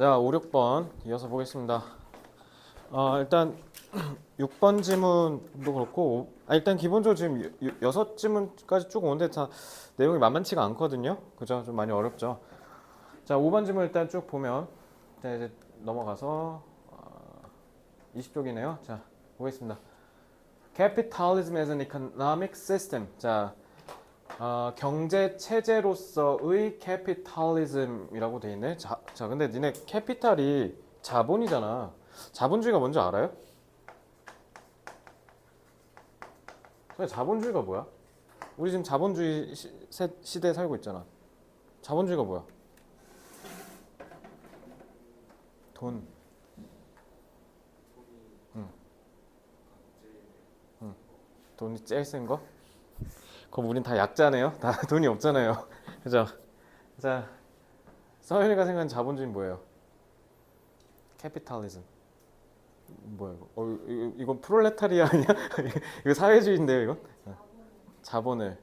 자, 5, 6번 이어서 보겠습니다. 일단 6번 지문도 그렇고 일단 기본적으로 지금 6지문까지 쭉 오는데 다 내용이 만만치가 않거든요. 그죠? 좀 많이 어렵죠. 자, 5번 지문 일단 쭉 보면 이제 넘어가서 20쪽이네요. 자, 보겠습니다. Capitalism as an economic system. 자, 경제 체제로서의 캐피탈리즘이라고 돼 있네. 자, 근데 니네 캐피탈이 자본이잖아. 자본주의가 뭔지 알아요? 근데 자본주의가 뭐야? 우리 지금 자본주의 시대에 살고 있잖아. 자본주의가 뭐야? 돈. 응, 응. 돈이 제일 센 거? 그럼 우린 다 약자네요. 다 돈이 없잖아요. 그죠? 자, 서현이가 생각하는 자본주의는 뭐예요? 캐피탈리즘. 뭐야 이거? 이건 프롤레타리아 아니야? 이거 사회주의인데요, 이건? 자본을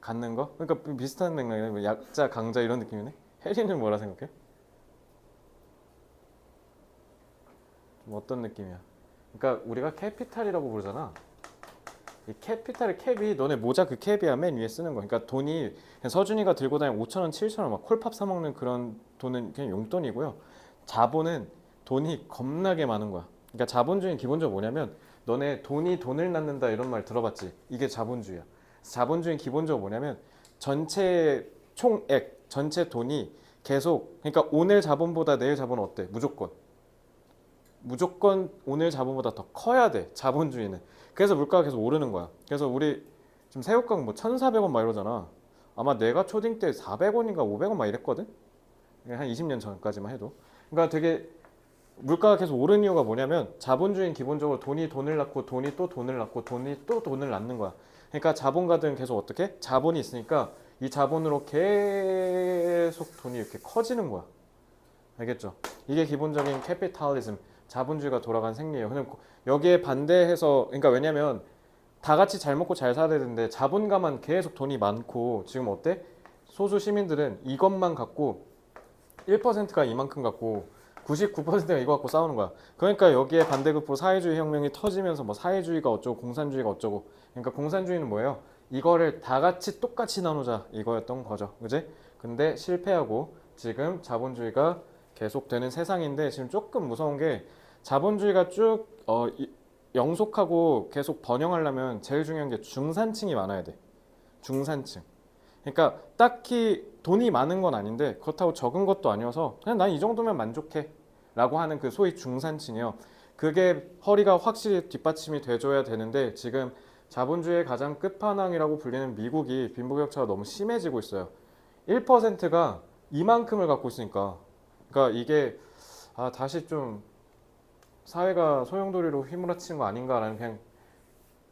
갖는 거? 그러니까 비슷한 맥락이네. 뭐 약자, 강자 이런 느낌이네. 혜리는 뭐라 생각해? 좀 어떤 느낌이야? 그러니까 우리가 캐피탈이라고 부르잖아. 이 캐피탈의 캡이 너네 모자 그 캡이야. 맨 위에 쓰는 거. 그러니까 돈이 그냥 서준이가 들고 다니는 5천 원, 7천 원 막 콜팝 사 먹는 그런 돈은 그냥 용돈이고요. 자본은 돈이 겁나게 많은 거야. 그러니까 자본주의는 기본적으로 뭐냐면 너네 돈이 돈을 낳는다 이런 말 들어봤지? 이게 자본주의야. 자본주의는 기본적으로 뭐냐면 전체 총액, 전체 돈이 계속 그러니까 오늘 자본보다 내일 자본은 어때? 무조건 오늘 자본보다 더 커야 돼. 자본주의는. 그래서 물가가 계속 오르는 거야. 그래서 우리 지금 새우깡 뭐 1,400원 막 이러잖아. 아마 내가 초딩 때 400원인가 500원 막 이랬거든? 한 20년 전까지만 해도. 그러니까 되게 물가가 계속 오르는 이유가 뭐냐면 자본주의는 기본적으로 돈이 돈을 낳고 돈이 또 돈을 낳고 돈이 또 돈을 낳는 거야. 그러니까 자본가들은 계속 어떻게? 자본이 있으니까 이 자본으로 계속 돈이 이렇게 커지는 거야. 알겠죠? 이게 기본적인 캐피탈리즘, 자본주의가 돌아간 생리예요. 근데 여기에 반대해서, 그러니까 왜냐면 다 같이 잘 먹고 잘 살아야 되는데 자본가만 계속 돈이 많고 지금 어때? 소수 시민들은 이것만 갖고 1%가 이만큼 갖고 99%가 이거 갖고 싸우는 거야. 그러니까 여기에 반대급부로 사회주의 혁명이 터지면서 뭐 사회주의가 어쩌고 공산주의가 어쩌고. 그러니까 공산주의는 뭐예요? 이거를 다 같이 똑같이 나누자 이거였던 거죠. 그지? 근데 실패하고 지금 자본주의가 계속되는 세상인데 지금 조금 무서운 게 자본주의가 쭉 영속하고 계속 번영하려면 제일 중요한 게 중산층이 많아야 돼. 중산층. 그러니까 딱히 돈이 많은 건 아닌데 그렇다고 적은 것도 아니어서 그냥 난 이 정도면 만족해 라고 하는 그 소위 중산층이요. 그게 허리가 확실히 뒷받침이 돼줘야 되는데 지금 자본주의의 가장 끝판왕이라고 불리는 미국이 빈부격차가 너무 심해지고 있어요. 1%가 이만큼을 갖고 있으니까 그러니까 이게 다시 좀 사회가 소용돌이로 휘몰아치는 거 아닌가라는 그냥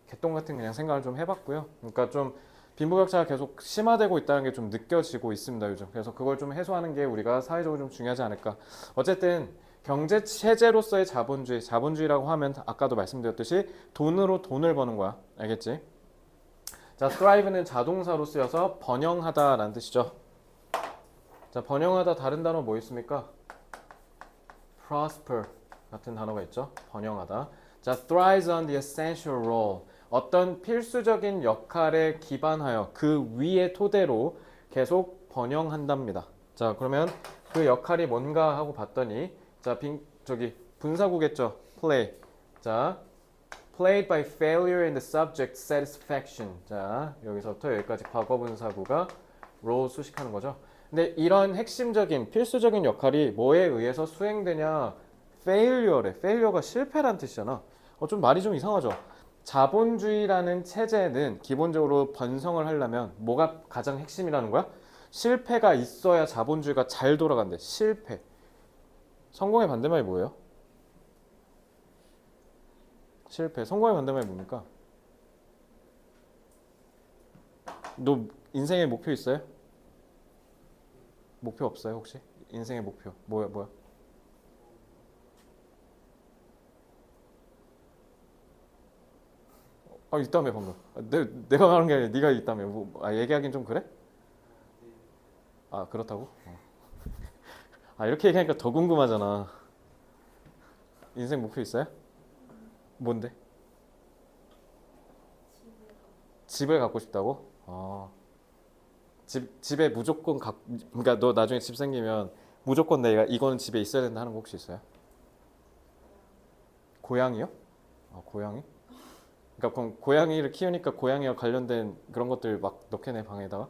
개똥 같은 그냥 생각을 좀 해봤고요. 그러니까 좀 빈부격차가 계속 심화되고 있다는 게 좀 느껴지고 있습니다, 요즘. 그래서 그걸 좀 해소하는 게 우리가 사회적으로 좀 중요하지 않을까. 어쨌든 경제 체제로서의 자본주의, 자본주의라고 하면 아까도 말씀드렸듯이 돈으로 돈을 버는 거야. 알겠지? 자, thrive는 자동사로 쓰여서 번영하다라는 뜻이죠. 자, 번영하다 다른 단어 뭐 있습니까? prosper 같은 단어가 있죠. 번영하다. 자, thrives on the essential role. 어떤 필수적인 역할에 기반하여 그 위의 토대로 계속 번영한답니다. 자, 그러면 그 역할이 뭔가 하고 봤더니 자, 저기 분사구겠죠. play. 자, played by failure in the subject satisfaction. 자, 여기서부터 여기까지 과거 분사구가 role 수식하는 거죠. 근데 이런 핵심적인 필수적인 역할이 뭐에 의해서 수행되냐? failure래. failure가 실패란 뜻이잖아. 좀 말이 좀 이상하죠. 자본주의라는 체제는 기본적으로 번성을 하려면 뭐가 가장 핵심이라는 거야? 실패가 있어야 자본주의가 잘 돌아간대. 실패. 성공의 반대말이 뭐예요? 실패. 성공의 반대말이 뭡니까? 너 인생의 목표 있어요? 목표 없어요 혹시? 인생의 목표 뭐야? 있다며 방금. 내가 말한 게 아니라 네가 있다며. 얘기하긴 좀 그래? 그렇다고? 아, 이렇게 얘기하니까 더 궁금하잖아. 인생 목표 있어요? 뭔데? 집을 갖고 싶다고? 집에 무조건 그러니까 너 나중에 집 생기면 무조건 내가 이거는 집에 있어야 된다 하는 거 혹시 있어요? 고양이요? 고양이? 그러니까 그럼 고양이를 키우니까 고양이와 관련된 그런 것들 막 넣게네 방에다가.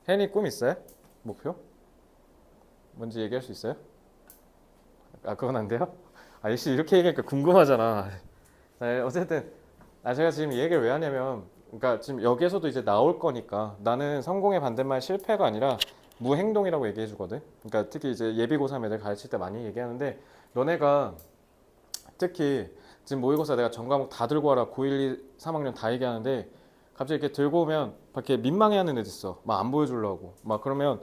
혜니 꿈 있어요? 목표? 뭔지 얘기할 수 있어요? 아, 그건 안 돼요? 아, 역시 이렇게 얘기하니까 궁금하잖아. 네, 어쨌든 제가 지금 이 얘기를 왜 하냐면, 그러니까 지금 여기에서도 이제 나올 거니까 나는 성공의 반대말 실패가 아니라 무행동이라고 얘기해 주거든. 그러니까 특히 이제 예비고3 애들 가르칠 때 많이 얘기하는데, 너네가 특히 지금 모의고사 내가 전 과목 다 들고 와라, 고1, 2, 3학년 다 얘기하는데 갑자기 이렇게 들고 오면 막 이렇게 민망해하는 애들 있어. 막 안 보여주려고. 막 그러면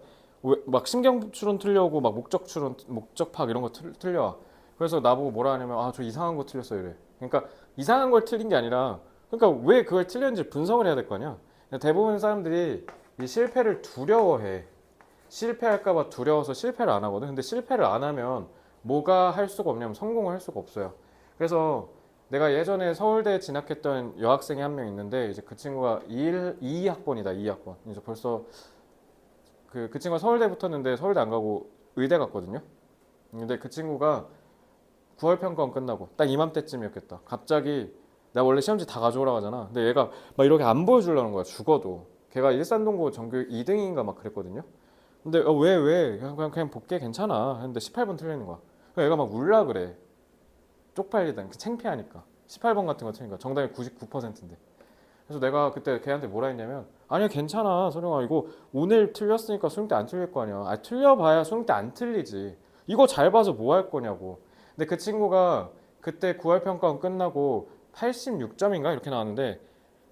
막 신경 추론 틀려오고 막 목적 추론, 목적 파악 이런 거 틀려와. 그래서 나보고 뭐라 하냐면 아, 저 이상한 거 틀렸어 이래. 그러니까 이상한 걸 틀린 게 아니라, 그러니까 왜 그걸 틀렸는지 분석을 해야 될 거 아니야. 대부분 사람들이 이 실패를 두려워해. 실패할까 봐 두려워서 실패를 안 하거든. 근데 실패를 안 하면 뭐가 할 수가 없냐면 성공을 할 수가 없어요. 그래서 내가 예전에 서울대에 진학했던 여학생이 한 명 있는데, 이제 그 친구가 2학번이다, 2학번. 이제 벌써 그 친구가 서울대 붙었는데 서울대 안 가고 의대 갔거든요. 근데 그 친구가 9월 평가원 끝나고 딱 이맘때쯤이었겠다. 갑자기 내가 원래 시험지 다 가져오라고 하잖아. 근데 얘가 막 이렇게 안 보여주려는 거야, 죽어도. 걔가 일산동고 전교 2등인가 막 그랬거든요. 근데 왜? 그냥 볼게 괜찮아. 했는데 18번 틀리는 거야. 그래서 얘가 막 울라 그래. 쪽팔리다. 창피하니까. 18번 같은 거 틀리니까 정답이 99%인데. 그래서 내가 그때 걔한테 뭐라 했냐면, 아니야 괜찮아 소령아, 이거 오늘 틀렸으니까 수능 때 안 틀릴 거 아니야. 틀려봐야 수능 때 안 틀리지. 이거 잘 봐서 뭐 할 거냐고. 근데 그 친구가 그때 9월 평가원 끝나고 86점인가 이렇게 나왔는데,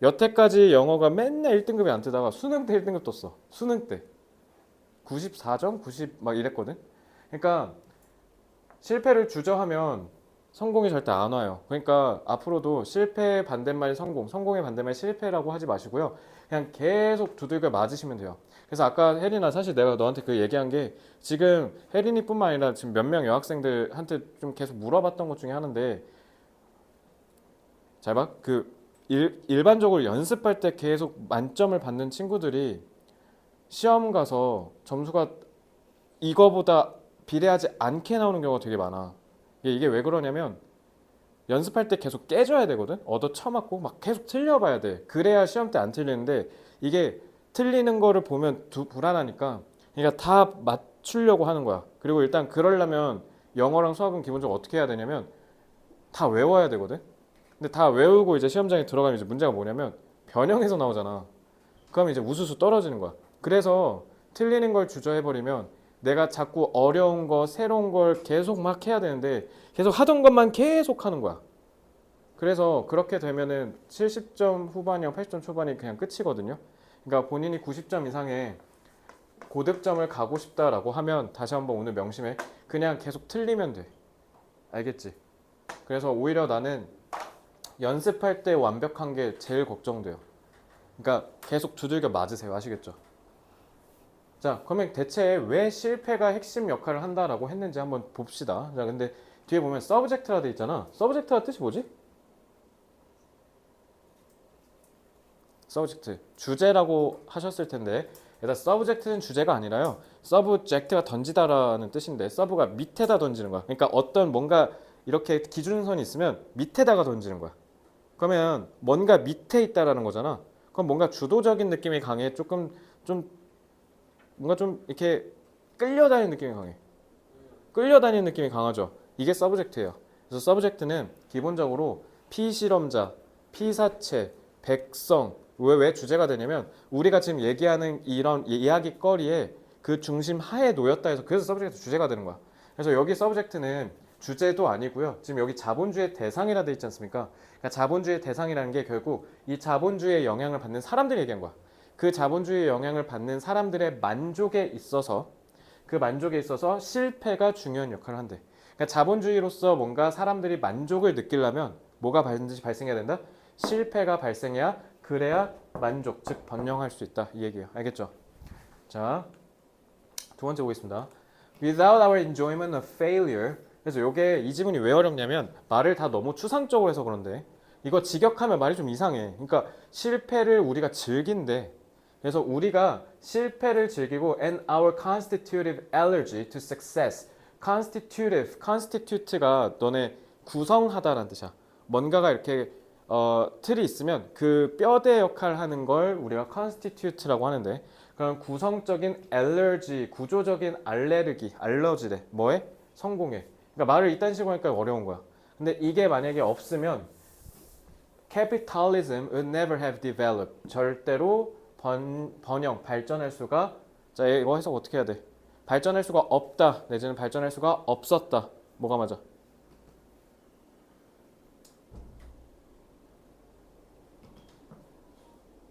여태까지 영어가 맨날 1등급이 안 뜨다가 수능 때 1등급 떴어. 수능 때 94점? 90 막 이랬거든. 그러니까 실패를 주저하면 성공이 절대 안 와요. 그러니까 앞으로도 실패의 반대말이 성공, 성공의 반대말이 실패라고 하지 마시고요. 그냥 계속 두들겨 맞으시면 돼요. 그래서 아까 혜린아, 사실 내가 너한테 그 얘기한 게, 지금 혜린이뿐만 아니라 지금 몇 명 여학생들한테 좀 계속 물어봤던 것 중에 하나인데, 잘 봐. 일반적으로 연습할 때 계속 만점을 받는 친구들이 시험 가서 점수가 이거보다 비례하지 않게 나오는 경우가 되게 많아. 이게 왜 그러냐면, 연습할 때 계속 깨져야 되거든. 얻어 쳐맞고 막 계속 틀려봐야 돼. 그래야 시험 때 안 틀리는데, 이게 틀리는 거를 보면 불안하니까 그러니까 다 맞추려고 하는 거야. 그리고 일단 그러려면 영어랑 수학은 기본적으로 어떻게 해야 되냐면 다 외워야 되거든. 근데 다 외우고 이제 시험장에 들어가면 이제 문제가 뭐냐면 변형해서 나오잖아. 그러면 이제 우수수 떨어지는 거야. 그래서 틀리는 걸 주저해버리면 내가 자꾸 어려운 거, 새로운 걸 계속 막 해야 되는데 계속 하던 것만 계속 하는 거야. 그래서 그렇게 되면은 70점 후반이랑 80점 초반이 그냥 끝이거든요. 그러니까 본인이 90점 이상의 고득점을 가고 싶다라고 하면, 다시 한번 오늘 명심해. 그냥 계속 틀리면 돼. 알겠지? 그래서 오히려 나는 연습할 때 완벽한 게 제일 걱정돼요. 그러니까 계속 두들겨 맞으세요. 아시겠죠? 자, 그러면 대체 왜 실패가 핵심 역할을 한다라고 했는지 한번 봅시다. 자, 근데 뒤에 보면 서브젝트라 돼 있잖아. 서브젝트라 뜻이 뭐지? 서브젝트. 주제라고 하셨을 텐데, 일단 서브젝트는 주제가 아니라요. 서브젝트가 던지다라는 뜻인데, 서브가 밑에다 던지는 거야. 그러니까 어떤 뭔가 이렇게 기준선이 있으면 밑에다가 던지는 거야. 그러면 뭔가 밑에 있다라는 거잖아. 그럼 뭔가 주도적인 느낌이 강해. 조금 좀 뭔가 좀 이렇게 끌려다니는 느낌이 강해. 끌려다니는 느낌이 강하죠. 이게 서브젝트예요. 그래서 서브젝트는 기본적으로 피실험자, 피사체, 백성, 왜 주제가 되냐면 우리가 지금 얘기하는 이런 이야기거리에 그 중심 하에 놓였다 해서, 그래서 서브젝트 주제가 되는 거야. 그래서 여기 서브젝트는 주제도 아니고요. 지금 여기 자본주의 대상이라 돼 있지 않습니까? 그러니까 자본주의 대상이라는 게 결국 이 자본주의의 영향을 받는 사람들이 얘기한 거야. 그 자본주의의 영향을 받는 사람들의 만족에 있어서, 그 만족에 있어서 실패가 중요한 역할을 한대. 그러니까 자본주의로서 뭔가 사람들이 만족을 느끼려면 뭐가 반드시 발생해야 된다? 실패가 발생해야, 그래야 만족, 즉 번영할 수 있다, 이 얘기예요. 알겠죠? 자, 두 번째 보겠습니다. Without our enjoyment of failure. 그래서 요게 이 지문이 왜 어렵냐면 말을 다 너무 추상적으로 해서 그런데 이거 직역하면 말이 좀 이상해. 그러니까 실패를 우리가 즐긴대. 그래서 우리가 실패를 즐기고 and our constitutive allergy to success. constitute가 너네 구성하다라는 뜻이야. 뭔가가 이렇게 틀이 있으면 그 뼈대 역할을 하는 걸 우리가 constitute라고 하는데 그럼 구성적인 알레르기, 구조적인 알러지래. 뭐에? 성공에. 그러니까 말을 이딴 식으로 하니까 어려운 거야. 근데 이게 만약에 없으면 capitalism would never have developed. 절대로 번영, 발전할 수가 자, 이거 해석 어떻게 해야 돼? 발전할 수가 없다 내지는 발전할 수가 없었다. 뭐가 맞아?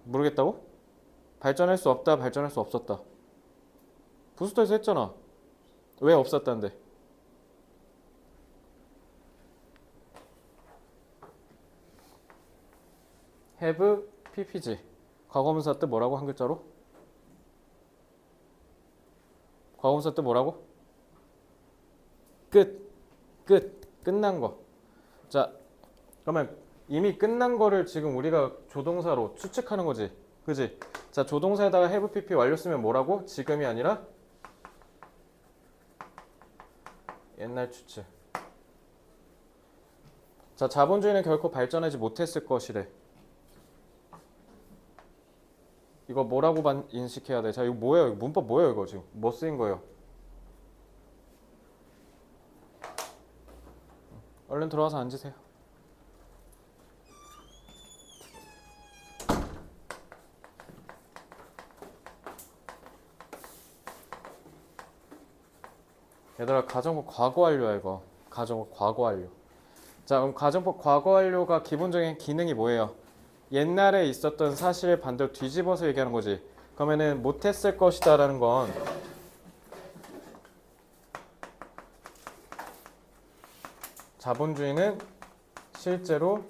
모르겠다고? 발전할 수 없다, 발전할 수 없었다. 부스터에서 했잖아. 왜 없었다는데? have, ppg. 과거분사 뜻 뭐라고 한 글자로? 과거분사 뜻 뭐라고? 끝난 거. 자, 그러면 이미 끝난 거를 지금 우리가 조동사로 추측하는 거지. 그지? 자, 조동사에다가 have pp 완료 쓰면 뭐라고? 지금이 아니라 옛날 추측. 자, 자본주의는 결코 발전하지 못했을 것이래. 이거 뭐라고 인식해야 돼? 자, 이거 뭐예요? 문법 뭐예요, 이거 지금? 뭐 쓰인 거예요? 얼른 들어와서 앉으세요. 얘들아, 가정법 과거 완료야, 이거. 가정법 과거 완료. 자, 그럼 가정법 과거 완료가 기본적인 기능이 뭐예요? 옛날에 있었던 사실을 반대로 뒤집어서 얘기하는 거지. 그러면은 못했을 것이다 라는 건 자본주의는 실제로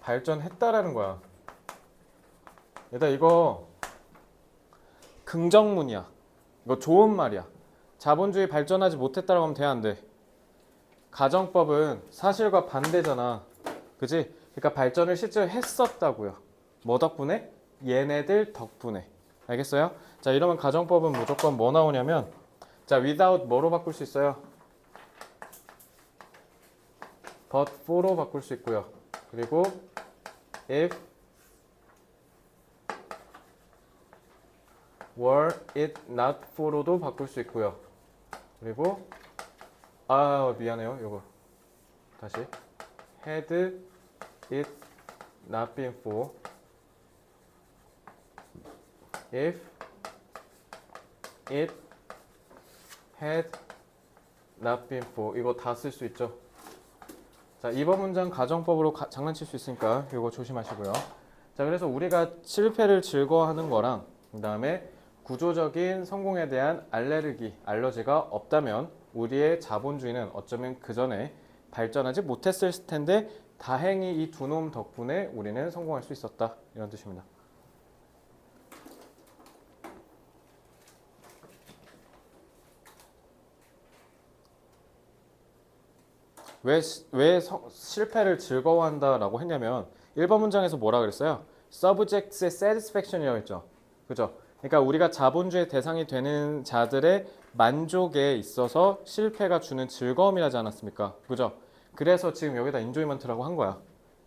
발전했다라는 거야. 얘들아, 이거 긍정문이야. 이거 좋은 말이야. 자본주의 발전하지 못했다라고 하면 돼, 안 돼? 가정법은 사실과 반대잖아. 그지? 그러니까 발전을 실제로 했었다고요. 뭐 덕분에? 얘네들 덕분에. 알겠어요? 자, 이러면 가정법은 무조건 뭐 나오냐면 자, without 뭐로 바꿀 수 있어요? but for로 바꿀 수 있고요. 그리고 if were it not for로도 바꿀 수 있고요. 그리고 미안해요. 요거 다시 had it not been for if it had not been for 이거 다 쓸 수 있죠. 자, 이번 문장 가정법으로 장난칠 수 있으니까 이거 조심하시고요. 자, 그래서 우리가 실패를 즐거워하는 거랑 그 다음에 구조적인 성공에 대한 알러지가 없다면 우리의 자본주의는 어쩌면 그 전에 발전하지 못했을 텐데 다행히 이 두 놈 덕분에 우리는 성공할 수 있었다. 이런 뜻입니다. 왜 실패를 즐거워한다라고 했냐면 1번 문장에서 뭐라 그랬어요? Subject's satisfaction이라고 했죠. 그죠? 그러니까 우리가 자본주의 대상이 되는 자들의 만족에 있어서 실패가 주는 즐거움이라지 않았습니까? 그죠? 그래서 지금 여기다 enjoyment라고 한 거야.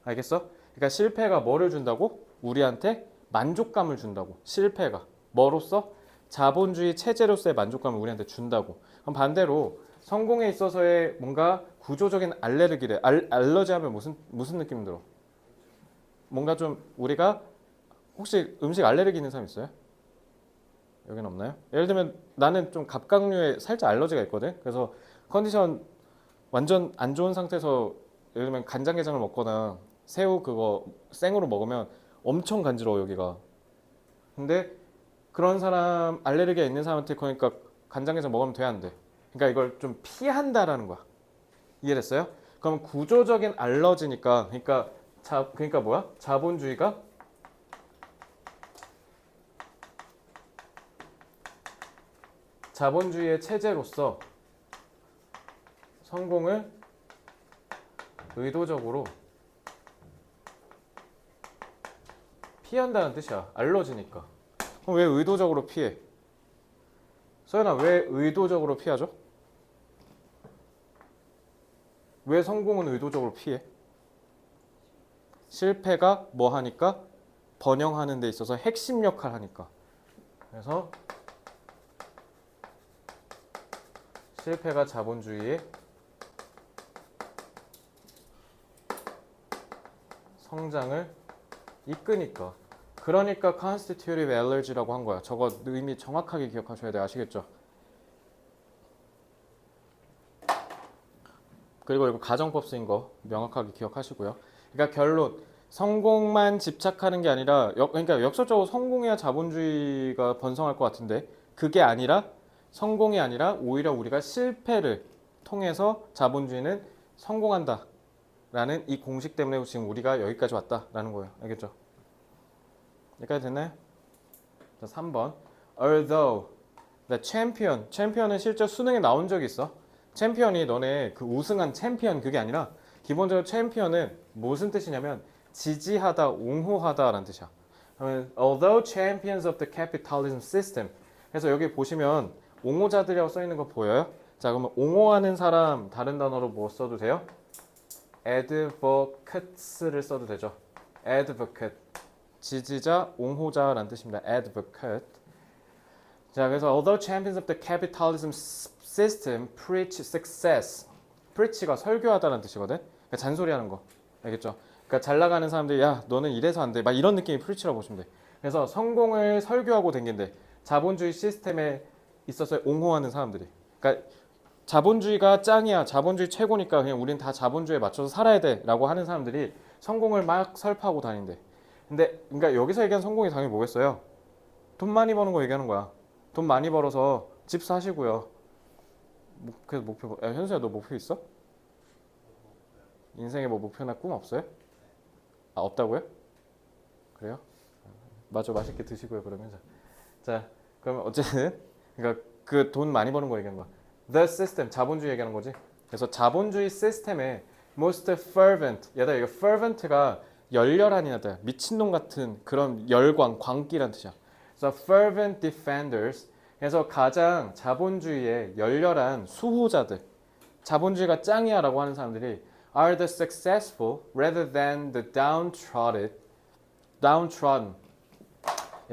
알겠어? 그러니까 실패가 뭐를 준다고? 우리한테 만족감을 준다고. 실패가. 뭐로써? 자본주의 체제로서의 만족감을 우리한테 준다고. 그럼 반대로 성공에 있어서의 뭔가 구조적인 알러지 하면 무슨 느낌 들어? 뭔가 좀 우리가 혹시 음식 알레르기 있는 사람 있어요? 여기는 없나요? 예를 들면 나는 좀 갑각류에 살짝 알러지가 있거든. 그래서 컨디션 완전 안 좋은 상태에서 예를 들면 간장게장을 먹거나 새우 그거 생으로 먹으면 엄청 간지러워 여기가. 근데 그런 사람 알레르기가 있는 사람한테 그러니까 간장게장 먹으면 돼, 안 돼? 그러니까 이걸 좀 피한다라는 거야. 이해됐어요? 그럼 구조적인 알러지니까 그러니까 뭐야? 자본주의가 자본주의의 체제로서 성공을 의도적으로 피한다는 뜻이야. 알러지니까. 그럼 왜 의도적으로 피해? 소연아, 왜 의도적으로 피하죠? 왜 성공은 의도적으로 피해? 실패가 뭐 하니까? 번영하는 데 있어서 핵심 역할 하니까. 그래서 실패가 자본주의의 성장을 이끄니까. 그러니까 constitutive allergy라고 한 거야. 저거 의미 정확하게 기억하셔야 돼요. 아시겠죠? 그리고 이거 가정법 쓰인 거 명확하게 기억하시고요. 그러니까 결론, 성공만 집착하는 게 아니라 그러니까 역설적으로 성공해야 자본주의가 번성할 것 같은데 그게 아니라 성공이 아니라 오히려 우리가 실패를 통해서 자본주의는 성공한다라는 이 공식 때문에 지금 우리가 여기까지 왔다라는 거예요. 알겠죠? 여기까지 됐나요? 자, 3번. Although the champion은 실제 수능에 나온 적이 있어. 챔피언이 너네 그 우승한 챔피언 그게 아니라 기본적으로 챔피언은 무슨 뜻이냐면 지지하다, 옹호하다라는 뜻이야. 그러면 although champions of the capitalism system. 그래서 여기 보시면 옹호자들이라고 써 있는 거 보여요? 자, 그러면 옹호하는 사람 다른 단어로 뭐 써도 돼요? advocates를 써도 되죠. advocate. 지지자, 옹호자라는 뜻입니다. advocate. 자, 그래서 although champions of the capitalism system preach success. preach가 설교하다는 뜻이거든. 그러니까 잔소리하는 거. 알겠죠? 그러니까 잘 나가는 사람들이 야, 너는 이래서 안 돼. 막 이런 느낌이 preach라고 보시면 돼. 그래서 성공을 설교하고 댕긴대. 자본주의 시스템에 있어서 옹호하는 사람들이. 그러니까 자본주의가 짱이야. 자본주의 최고니까 그냥 우린 다 자본주의에 맞춰서 살아야 돼라고 하는 사람들이 성공을 막 설파하고 다닌대. 근데 그러니까 여기서 얘기하는 성공이 당연히 뭐겠어요? 돈 많이 버는 거 얘기하는 거야. 돈 많이 벌어서 집 사시고요. 그래서 목표. 야, 현수야, 너 목표 있어? 인생에 뭐 목표나 꿈 없어요? 아, 없다고요? 그래요? 맞아, 맛있게 드시고요. 그러면 자, 그러면 어쨌든 그러니까 그 돈 많이 버는 거 얘기하는 거야. The system, 자본주의 얘기하는 거지. 그래서 자본주의 시스템에 most fervent, 얘들아 이거 fervent가 열렬한이다, 미친놈 같은 그런 열광, 광기란 뜻이야. 그래서 fervent defenders, 그래서 가장 자본주의의 열렬한 수호자들, 자본주의가 짱이야라고 하는 사람들이 are the successful rather than the downtrodden.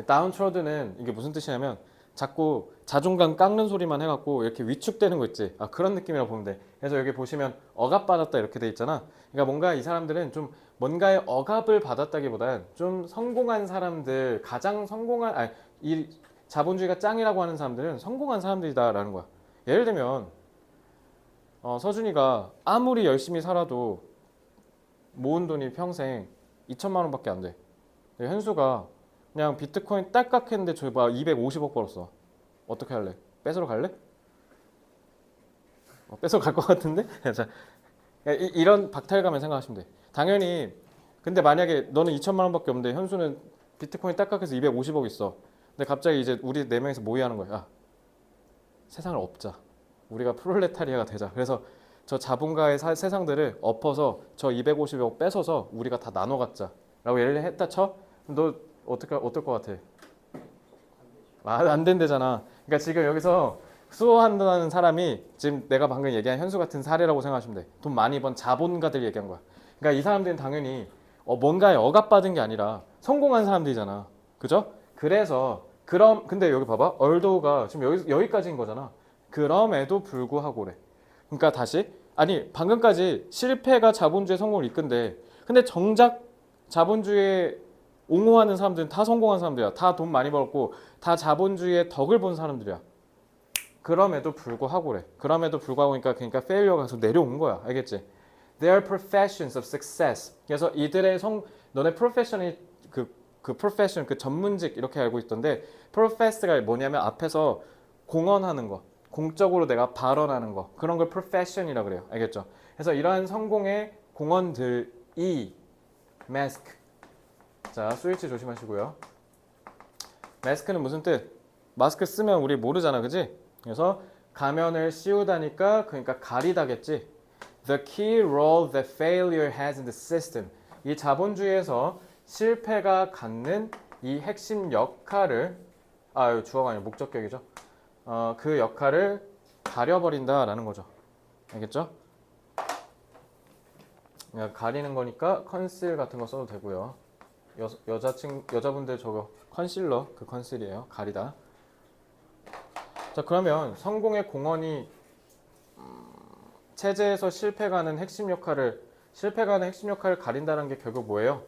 downtrodden은 이게 무슨 뜻이냐면 자꾸 자존감 깎는 소리만 해갖고 이렇게 위축되는 거 있지. 아, 그런 느낌이라고 보면 돼. 그래서 여기 보시면 억압받았다 이렇게 돼 있잖아. 그러니까 뭔가 이 사람들은 좀 뭔가의 억압을 받았다기보단 좀 성공한 사람들, 가장 성공한, 아니, 이 자본주의가 짱이라고 하는 사람들은 성공한 사람들이다라는 거야. 예를 들면 서준이가 아무리 열심히 살아도 모은 돈이 평생 2천만 원밖에 안 돼. 현수가 그냥 비트코인 딸깍 했는데 저기 봐 250억 벌었어. 어떻게 할래? 뺏으러 갈래? 뺏으러 갈 것 같은데? 자, 이런 박탈감을 생각하시면 돼. 당연히 근데 만약에 너는 2천만 원밖에 없는데 현수는 비트코인 딸깍해서 250억 있어. 근데 갑자기 이제 우리 네 명이서 모의하는 거야. 야, 세상을 엎자. 우리가 프롤레타리아가 되자. 그래서 저 자본가의 세상들을 엎어서 저 250억 뺏어서 우리가 다 나눠 갖자. 라고 얘를 했다 쳐? 너 어떨 것 같아? 안 된대잖아. 그러니까 지금 여기서 수호한다는 사람이 지금 내가 방금 얘기한 현수 같은 사례라고 생각하시면 돼. 돈 많이 번 자본가들 얘기한 거야. 그러니까 이 사람들은 당연히 뭔가에 억압받은 게 아니라 성공한 사람들이잖아. 그죠? 그래서 그럼 근데 여기 봐봐. 얼도가 지금 여기까지인 거잖아. 그럼에도 불구하고래. 그러니까 다시 아니 방금까지 실패가 자본주의 성공을 이끈데 근데 정작 자본주의 옹호하는 사람들은 다 성공한 사람들이야. 다 돈 많이 벌었고 다 자본주의의 덕을 본 사람들이야. 그럼에도 불구하고래. 그럼에도 불구하고니까 그러니까 failure가 가서 내려온 거야. 알겠지? Their professions of success. 그래서 이들의 너네 profession이 그 profession 그 전문직 이렇게 알고 있던데 profess가 뭐냐면 앞에서 공언하는 거. 공적으로 내가 발언하는 거. 그런 걸 profession이라 그래요. 알겠죠? 그래서 이러한 성공의 공언들이 mask. 자, 스위치 조심하시고요. 마스크는 무슨 뜻? 마스크 쓰면 우리 모르잖아, 그지? 그래서 가면을 씌우다니까 그러니까 가리다겠지. The key role that failure has in the system. 이 자본주의에서 실패가 갖는 이 핵심 역할을 주어가 아니라 목적격이죠. 그 역할을 가려버린다라는 거죠. 알겠죠? 그냥 가리는 거니까 컨실 같은 거 써도 되고요. 여자분들 저거 컨실러 그 컨실이에요. 가리다. 자, 그러면 성공의 공헌이 체제에서 실패가는 핵심 역할을 가린다는 게 결국 뭐예요?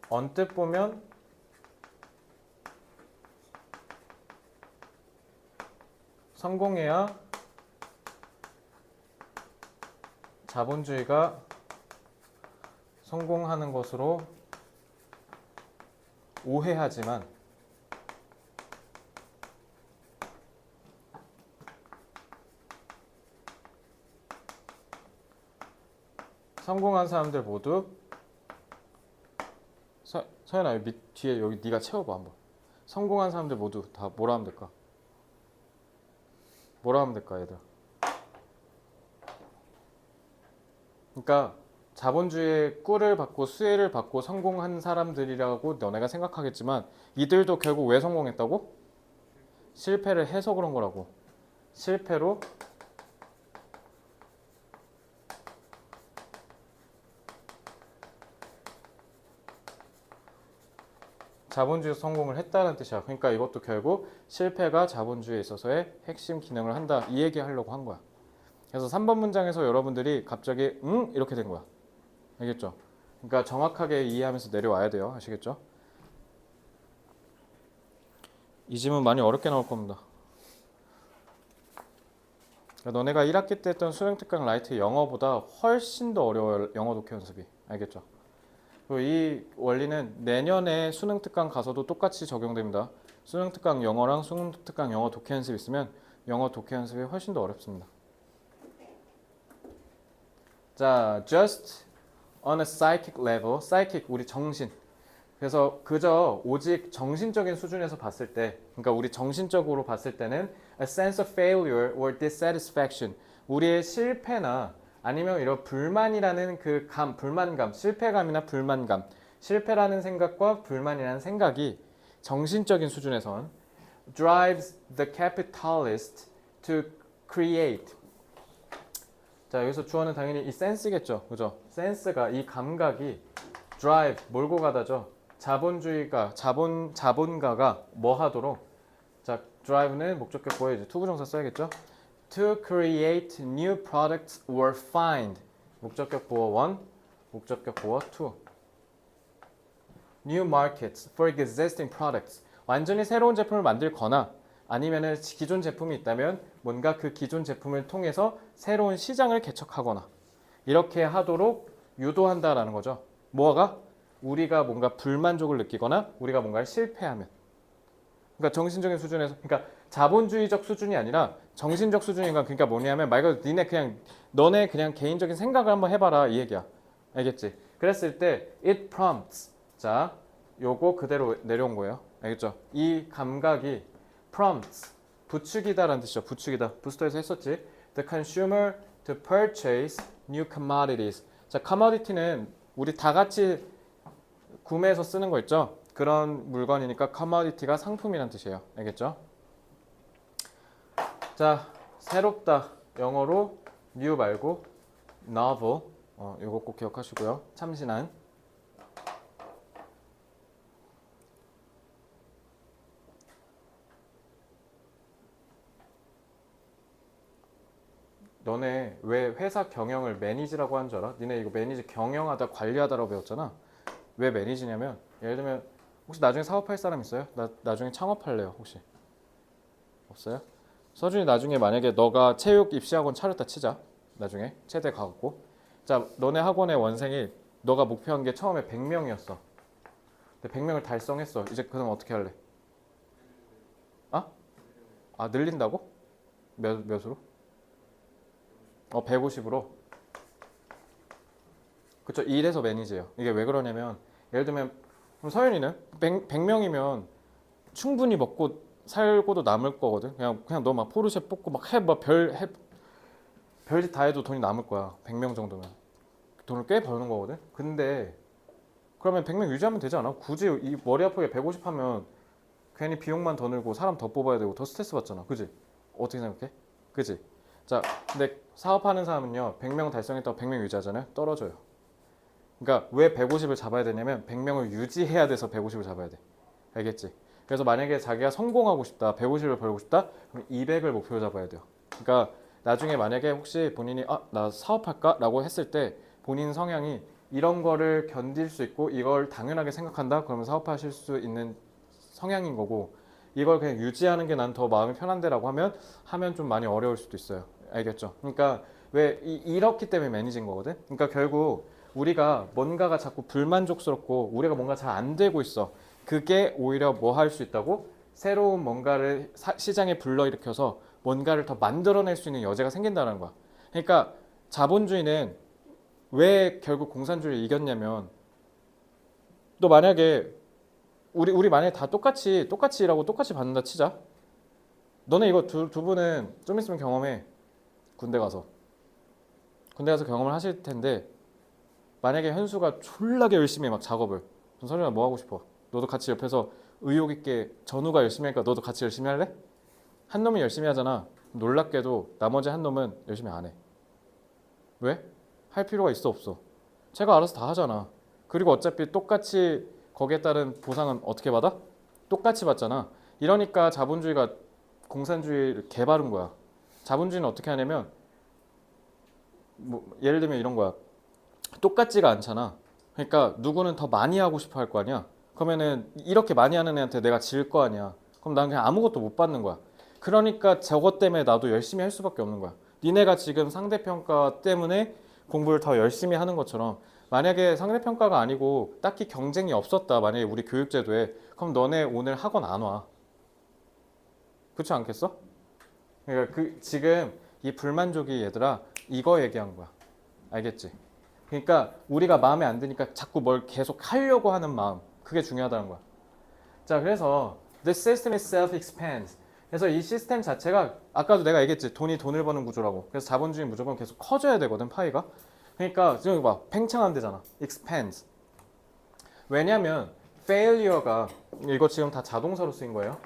언뜻 보면 성공해야 자본주의가 성공하는 것으로 오해하지만 성공한 사람들 모두 서연아 여기 뒤에 여기 네가 채워봐 한번. 성공한 사람들 모두 다 뭐라 하면 될까? 뭐라 하면 될까 얘들아? 그러니까 자본주의의 꿀을 받고 수혜를 받고 성공한 사람들이라고 너네가 생각하겠지만 이들도 결국 왜 성공했다고? 실패를 해서 그런 거라고. 실패로 자본주의 성공을 했다는 뜻이야. 그러니까 이것도 결국 실패가 자본주의에 있어서의 핵심 기능을 한다. 이 얘기 하려고 한 거야. 그래서 3번 문장에서 여러분들이 갑자기 이렇게 된 거야. 알겠죠? 그러니까 정확하게 이해하면서 내려와야 돼요. 아시겠죠? 이 지문 많이 어렵게 나올 겁니다. 그러니까 너네가 1학기 때 했던 수능특강 라이트 영어보다 훨씬 더 어려워요. 영어 독해 연습이. 알겠죠? 그리고 이 원리는 내년에 수능특강 가서도 똑같이 적용됩니다. 수능특강 영어랑 수능특강 영어 독해 연습 있으면 영어 독해 연습이 훨씬 더 어렵습니다. 자, just on a psychic level, psychic 우리 정신. 그래서 그저 오직 정신적인 수준에서 봤을 때, 그러니까 우리 정신적으로 봤을 때는 a sense of failure or dissatisfaction, 우리의 실패나 아니면 이런 불만이라는 그 불만감, 실패감이나 불만감, 실패라는 생각과 불만이라는 생각이 정신적인 수준에선 drives the capitalist to create. 자, 여기서 주어는 당연히 이 센스겠죠. 그죠? 센스가, 이 감각이 drive, 몰고 가다죠. 자본가가 뭐 하도록? 자, drive는 목적격 보여 이제 투부정사 써야겠죠? To create new products or find. 목적격 보어 1, 목적격 보어 2. New markets for existing products. 완전히 새로운 제품을 만들거나 아니면은 기존 제품이 있다면 뭔가 그 기존 제품을 통해서 새로운 시장을 개척하거나 이렇게 하도록 유도한다라는 거죠. 뭐가? 우리가 뭔가 불만족을 느끼거나 우리가 뭔가를 실패하면. 그러니까 정신적인 수준에서, 그러니까 자본주의적 수준이 아니라 정신적 수준인가. 그러니까 뭐냐면 말 그대로 너네 그냥 개인적인 생각을 한번 해봐라 이 얘기야. 알겠지? 그랬을 때 it prompts. 자, 요거 그대로 내려온 거예요. 알겠죠? 이 감각이 prompts, 부추기다라는 뜻이죠. 부추기다. 부스터에서 했었지. The consumer to purchase new commodities. 자, commodity는 우리 다 같이 구매해서 쓰는 거 있죠. 그런 물건이니까 commodity가 상품이란 뜻이에요. 알겠죠? 자, 새롭다. 영어로 new 말고 novel. 이거 꼭 기억하시고요. 참신한. 너네 왜 회사 경영을 매니지라고 하는 줄 알아? 니네 이거 매니지 경영하다 관리하다라고 배웠잖아. 왜 매니지냐면 예를 들면 혹시 나중에 사업할 사람 있어요? 나중에 창업할래요 혹시? 없어요? 서준이 나중에 만약에 너가 체육 입시학원 차렸다 치자. 나중에 체대 가고 자, 너네 학원의 원생이 너가 목표한 게 처음에 100명이었어. 근데 100명을 달성했어. 이제 그럼 어떻게 할래? 늘린다고? 몇으로? 150으로. 그쵸, 일에서 매니지예요. 이게 왜 그러냐면 예를 들면 그럼 서윤이는 100명이면 충분히 먹고 살고도 남을 거거든. 그냥 너 막 포르쉐 뽑고 막 해 뭐 별짓 다 해도 돈이 남을 거야. 100명 정도면 돈을 꽤 버는 거거든. 근데 그러면 100명 유지하면 되지 않아? 굳이 이 머리 아프게 150 하면 괜히 비용만 더 늘고 사람 더 뽑아야 되고 더 스트레스 받잖아. 그지? 어떻게 생각해? 그지? 자, 근데 사업하는 사람은요 100명 달성했다고 100명 유지하잖아요. 떨어져요. 그러니까 왜 150을 잡아야 되냐면 100명을 유지해야 돼서 150을 잡아야 돼. 알겠지? 그래서 만약에 자기가 성공하고 싶다, 150을 벌고 싶다, 그럼 200을 목표로 잡아야 돼요. 그러니까 나중에 만약에 혹시 본인이 나 사업할까? 라고 했을 때 본인 성향이 이런 거를 견딜 수 있고 이걸 당연하게 생각한다? 그러면 사업하실 수 있는 성향인 거고 이걸 그냥 유지하는 게 난 더 마음이 편한데라고 하면 좀 많이 어려울 수도 있어요. 알겠죠? 그러니까 왜 이렇기 때문에 매니징 거거든. 그러니까 결국 우리가 뭔가가 자꾸 불만족스럽고 우리가 뭔가 잘 안 되고 있어. 그게 오히려 뭐 할 수 있다고? 새로운 뭔가를 시장에 불러일으켜서 뭔가를 더 만들어낼 수 있는 여지가 생긴다는 거야. 그러니까 자본주의는 왜 결국 공산주의를 이겼냐면 또 만약에 우리 만약에 다 똑같이 일하고 똑같이 받는다 치자. 너네 이거 두 분은 좀 있으면 경험해. 군대 가서 경험을 하실 텐데 만약에 현수가 졸라게 열심히 해, 막 작업을. 그럼 서준아 뭐 하고 싶어? 너도 같이 옆에서 의욕 있게 전우가 열심히 하니까 너도 같이 열심히 할래? 한 놈이 열심히 하잖아. 놀랍게도 나머지 한 놈은 열심히 안 해. 왜? 할 필요가 있어 없어? 제가 알아서 다 하잖아. 그리고 어차피 똑같이 거기에 따른 보상은 어떻게 받아? 똑같이 받잖아. 이러니까 자본주의가 공산주의를 개바른 거야. 자본주의는 어떻게 하냐면 뭐 예를 들면 이런 거야. 똑같지가 않잖아. 그러니까 누구는 더 많이 하고 싶어 할 거 아니야. 그러면은 이렇게 많이 하는 애한테 내가 질 거 아니야. 그럼 난 그냥 아무것도 못 받는 거야. 그러니까 저것 때문에 나도 열심히 할 수밖에 없는 거야. 니네가 지금 상대평가 때문에 공부를 더 열심히 하는 것처럼 만약에 상대평가가 아니고 딱히 경쟁이 없었다. 만약에 우리 교육제도에 그럼 너네 오늘 학원 안 와. 그렇지 않겠어? 그러니까 지금 이 불만족이 얘들아 이거 얘기한 거야. 알겠지? 그러니까 우리가 마음에 안 드니까 자꾸 뭘 계속 하려고 하는 마음 그게 중요하다는 거야. 자, 그래서 the system is self-expands. 그래서 이 시스템 자체가 아까도 내가 얘기했지 돈이 돈을 버는 구조라고. 그래서 자본주의 무조건 계속 커져야 되거든 파이가. 그러니까 지금 봐 팽창한 데잖아. expands. 왜냐면 failure가 이거 지금 다 자동사로 쓰인 거예요.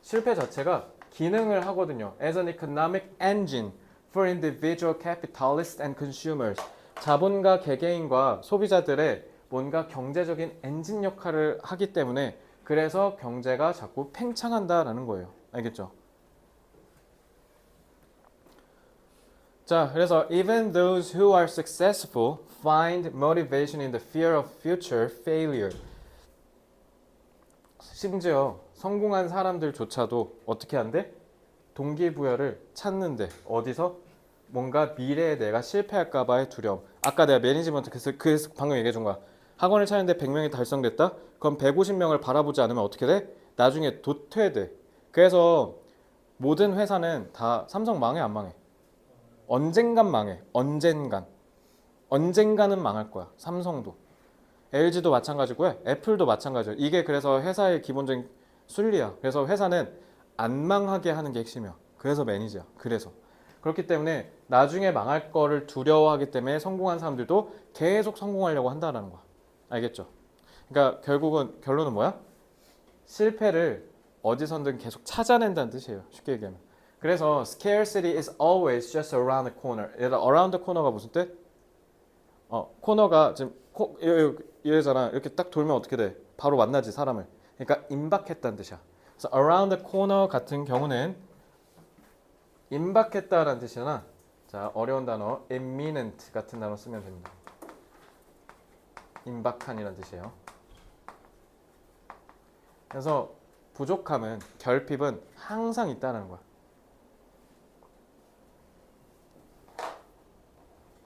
실패 자체가 기능을 하거든요. as an economic engine for individual capitalists and consumers. 자본가 개개인과 소비자들의 뭔가 경제적인 엔진 역할을 하기 때문에 그래서 경제가 자꾸 팽창한다라는 거예요. 알겠죠? 자, 그래서 even those who are successful find motivation in the fear of future failure. 심지어 성공한 사람들조차도 어떻게 한대? 동기부여를 찾는데 어디서? 뭔가 미래에 내가 실패할까봐의 두려움. 아까 내가 매니지먼트 그래서 방금 얘기해 준 거야. 학원을 차는데 100명이 달성됐다? 그럼 150명을 바라보지 않으면 어떻게 돼? 나중에 도태돼. 그래서 모든 회사는 다 삼성 망해 안 망해? 언젠간 망해. 언젠가는 망할 거야. 삼성도. LG도 마찬가지고요. 애플도 마찬가지예요. 이게 그래서 회사의 기본적인 순리야. 그래서 회사는 안 망하게 하는 게 핵심이야. 그래서 매니저야. 그래서. 그렇기 때문에 나중에 망할 거를 두려워하기 때문에 성공한 사람들도 계속 성공하려고 한다는 거야. 알겠죠? 그러니까 결국은 결론은 뭐야? 실패를 어디선든 계속 찾아낸다는 뜻이에요. 쉽게 얘기하면. 그래서 scarcity is always just around the corner. 얘들아, around the corner가 무슨 뜻? 코너가 지금 이러잖아. 이렇게 딱 돌면 어떻게 돼? 바로 만나지 사람을. 그러니까 임박했다는 뜻이야. 그래서 around the corner 같은 경우는 임박했다라는 뜻이잖아. 자, 어려운 단어 imminent 같은 단어 쓰면 됩니다. 임박한이라는 뜻이에요. 그래서 부족함은 결핍은 항상 있다는 거야.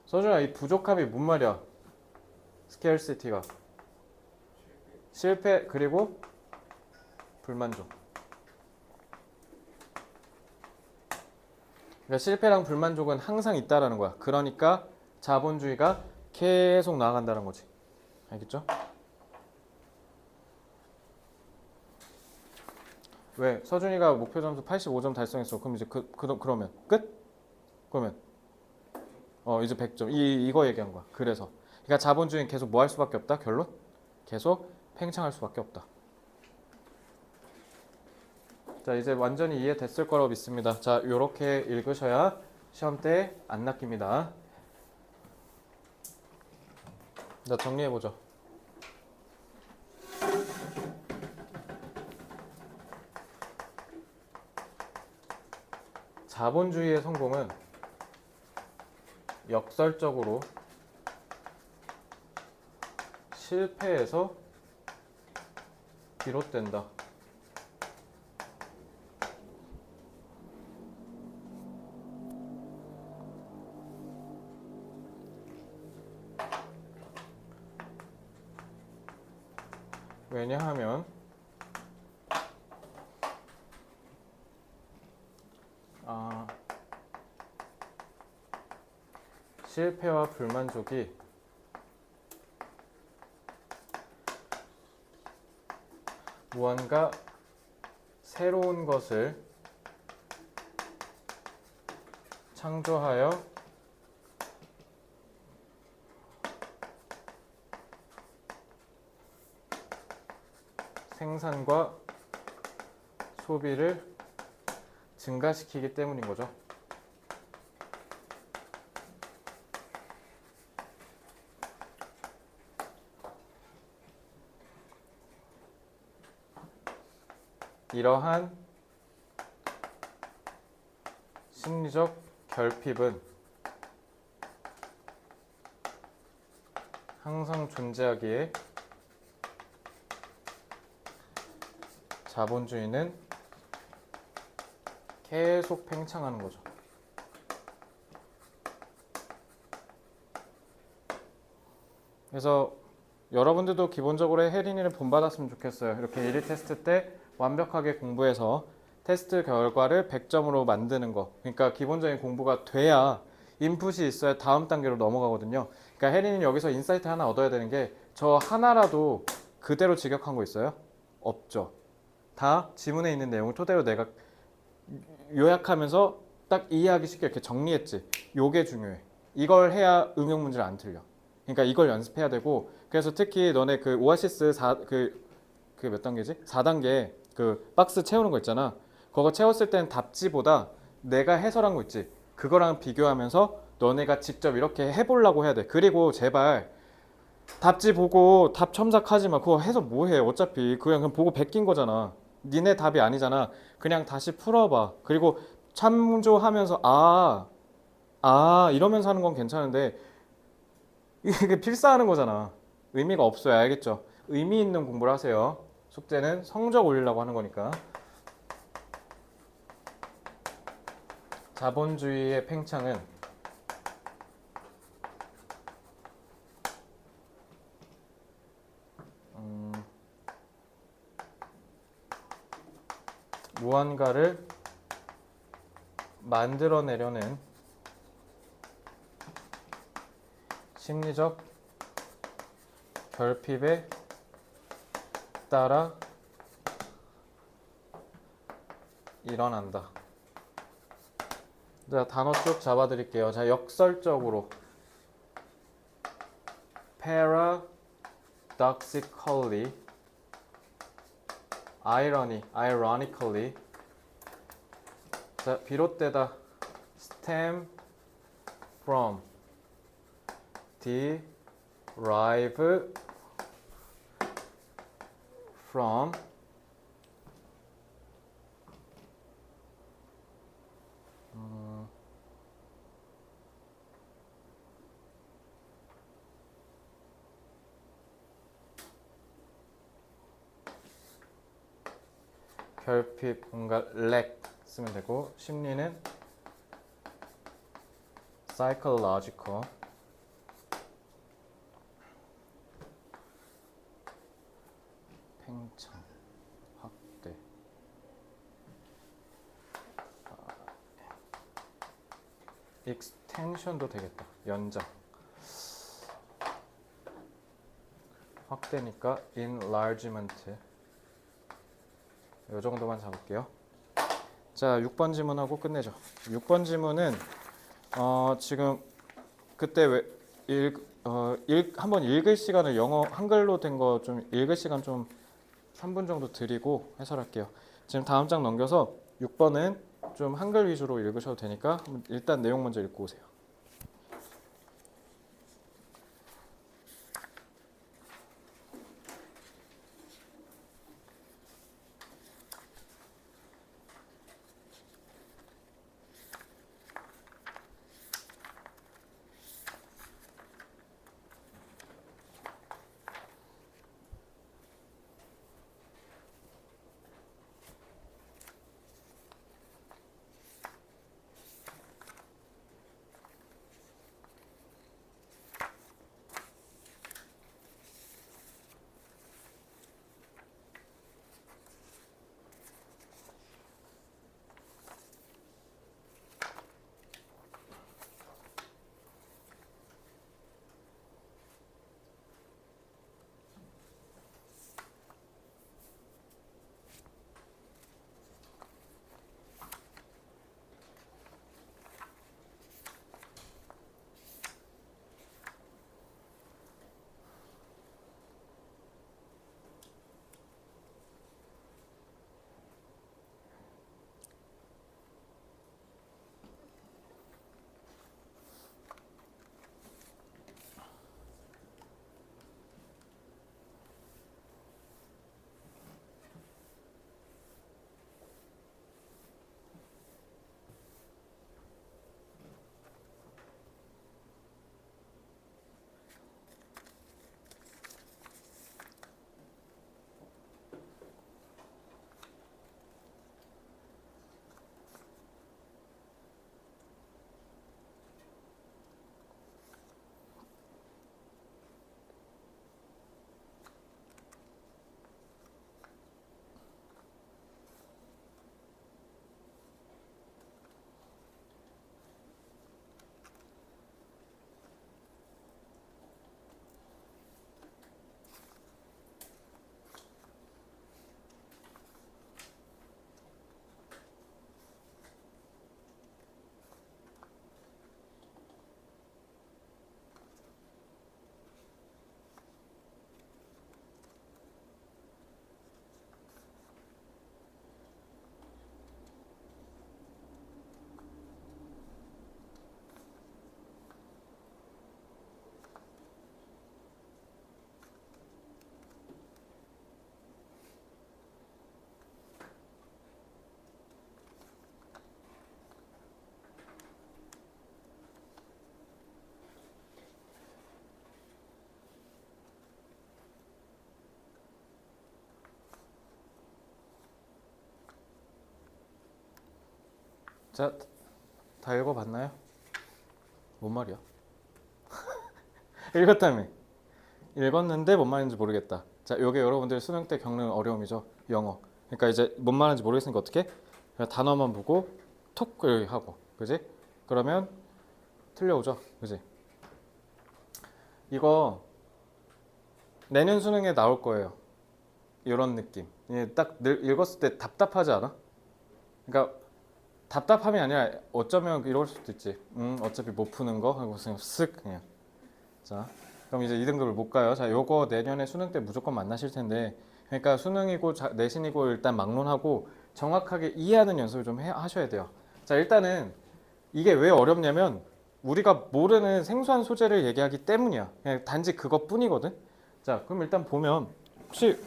서준아, 이 부족함이 뭔 말이야? scarcity가 실패 그리고 불만족. 그러니까 실패랑 불만족은 항상 있다라는 거야. 그러니까 자본주의가 계속 나아간다는 거지. 알겠죠? 왜? 서준이가 목표 점수 85점 달성했어. 그럼 이제 그러면 끝? 그러면 이제 100점. 이거 얘기한 거야. 그래서 그러니까 자본주의는 계속 뭐 할 수밖에 없다. 결론? 계속 팽창할 수밖에 없다. 자, 이제 완전히 이해됐을 거라고 믿습니다. 자, 요렇게 읽으셔야 시험 때 안 낚입니다. 자, 정리해 보죠. 자본주의의 성공은 역설적으로 실패에서 비롯된다. 왜냐하면 실패와 불만족이 무언가 새로운 것을 창조하여 생산과 소비를 증가시키기 때문인 거죠. 이러한 심리적 결핍은 항상 존재하기에 자본주의는 계속 팽창하는 거죠. 그래서 여러분들도 기본적으로 혜린이를 본받았으면 좋겠어요. 이렇게 1일 테스트 때 완벽하게 공부해서 테스트 결과를 100점으로 만드는 거. 그러니까 기본적인 공부가 돼야 인풋이 있어야 다음 단계로 넘어가거든요. 그러니까 혜린이는 여기서 인사이트 하나 얻어야 되는 게 저 하나라도 그대로 직역한 거 있어요? 없죠. 다 지문에 있는 내용을 토대로 내가 요약하면서 딱 이해하기 쉽게 이렇게 정리했지. 요게 중요해. 이걸 해야 응용 문제를 안 틀려. 그러니까 이걸 연습해야 되고 그래서 특히 너네 그 오아시스 그 몇 단계지? 4단계 그 박스 채우는 거 있잖아. 그거 채웠을 때는 답지보다 내가 해설한 거 있지. 그거랑 비교하면서 너네가 직접 이렇게 해보려고 해야 돼. 그리고 제발 답지 보고 답 첨삭하지 마. 그거 해서 뭐해. 어차피 그냥 보고 베낀 거잖아. 니네 답이 아니잖아. 그냥 다시 풀어봐. 그리고 참조하면서 이러면서 하는 건 괜찮은데 이게 필사하는 거잖아. 의미가 없어요. 알겠죠? 의미 있는 공부를 하세요. 숙제는 성적 올리려고 하는 거니까. 자본주의의 팽창은 무언가를 만들어내려는 심리적 결핍에 따라 일어난다. 자, 단어 쭉 잡아드릴게요. 자, 역설적으로 paradoxically, ironically 자, 비롯되다 stem from, derive from 결핍, 뭔가 lack 쓰면 되고 심리는 psychological 팽창, 확대 extension도 되겠다. 연장 확대니까 enlargement 이 정도만 잡을게요. 자, 6번 지문하고 끝내죠. 6번 지문은 지금 그때 한번 읽을 시간을 영어 한글로 된 거 좀 읽을 시간 좀 3분 정도 드리고 해설할게요. 지금 다음 장 넘겨서 6번은 좀 한글 위주로 읽으셔도 되니까 일단 내용 먼저 읽고 오세요. 자, 다 읽어봤나요? 뭔 말이야? 읽었다며. 읽었는데 뭔 말인지 모르겠다. 자, 요게 여러분들 수능 때 겪는 어려움이죠. 영어. 그러니까 이제 뭔 말인지 모르겠으니까 어떻게? 그냥 단어만 보고 톡 하고, 그지? 그러면 틀려오죠, 그지? 이거 내년 수능에 나올 거예요. 이런 느낌. 딱 읽었을 때 답답하지 않아? 그러니까 답답함이 아니라 어쩌면 이럴 수도 있지. 어차피 못 푸는 거 하고 그냥 쓱 그냥. 자, 그럼 이제 2등급을 못 가요. 자, 요거 내년에 수능 때 무조건 만나실 텐데, 그러니까 수능이고 내신이고 일단 막론하고 정확하게 이해하는 연습을 좀 하셔야 돼요. 자, 일단은 이게 왜 어렵냐면 우리가 모르는 생소한 소재를 얘기하기 때문이야. 그냥 단지 그것뿐이거든. 자, 그럼 일단 보면 혹시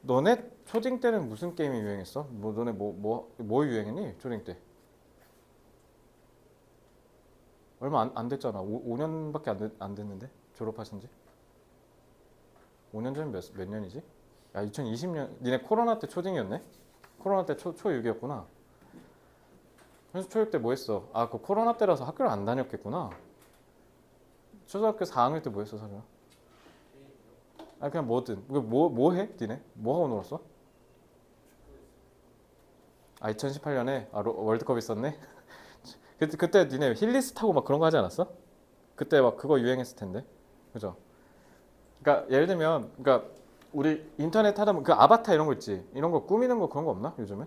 너네 초딩 때는 무슨 게임이 유행했어? 뭐 너네 뭐 유행했니? 초딩 때? 얼마 안 됐잖아. 5년밖에 안 됐는데 졸업하신 지? 5년 전이 몇 년이지? 야, 2020년. 니네 코로나 때 초딩이었네? 코로나 때 초6이었구나. 그래서 초6 때 뭐 했어? 아, 그 코로나 때라서 학교를 안 다녔겠구나. 초등학교 4학년 때 뭐 했어, 사실? 아, 그냥 뭐든. 뭐 해? 니네? 뭐 하고 놀았어? 아, 2018년에 월드컵 있었네? 그때 니네 힐리스 타고 막 그런 거 하지 않았어? 그때 막 그거 유행했을 텐데. 그죠? 그러니까 예를 들면, 그러니까 우리 인터넷 하다 보면 그 아바타 이런 거 있지. 이런 거 꾸미는 거 그런 거 없나 요즘에?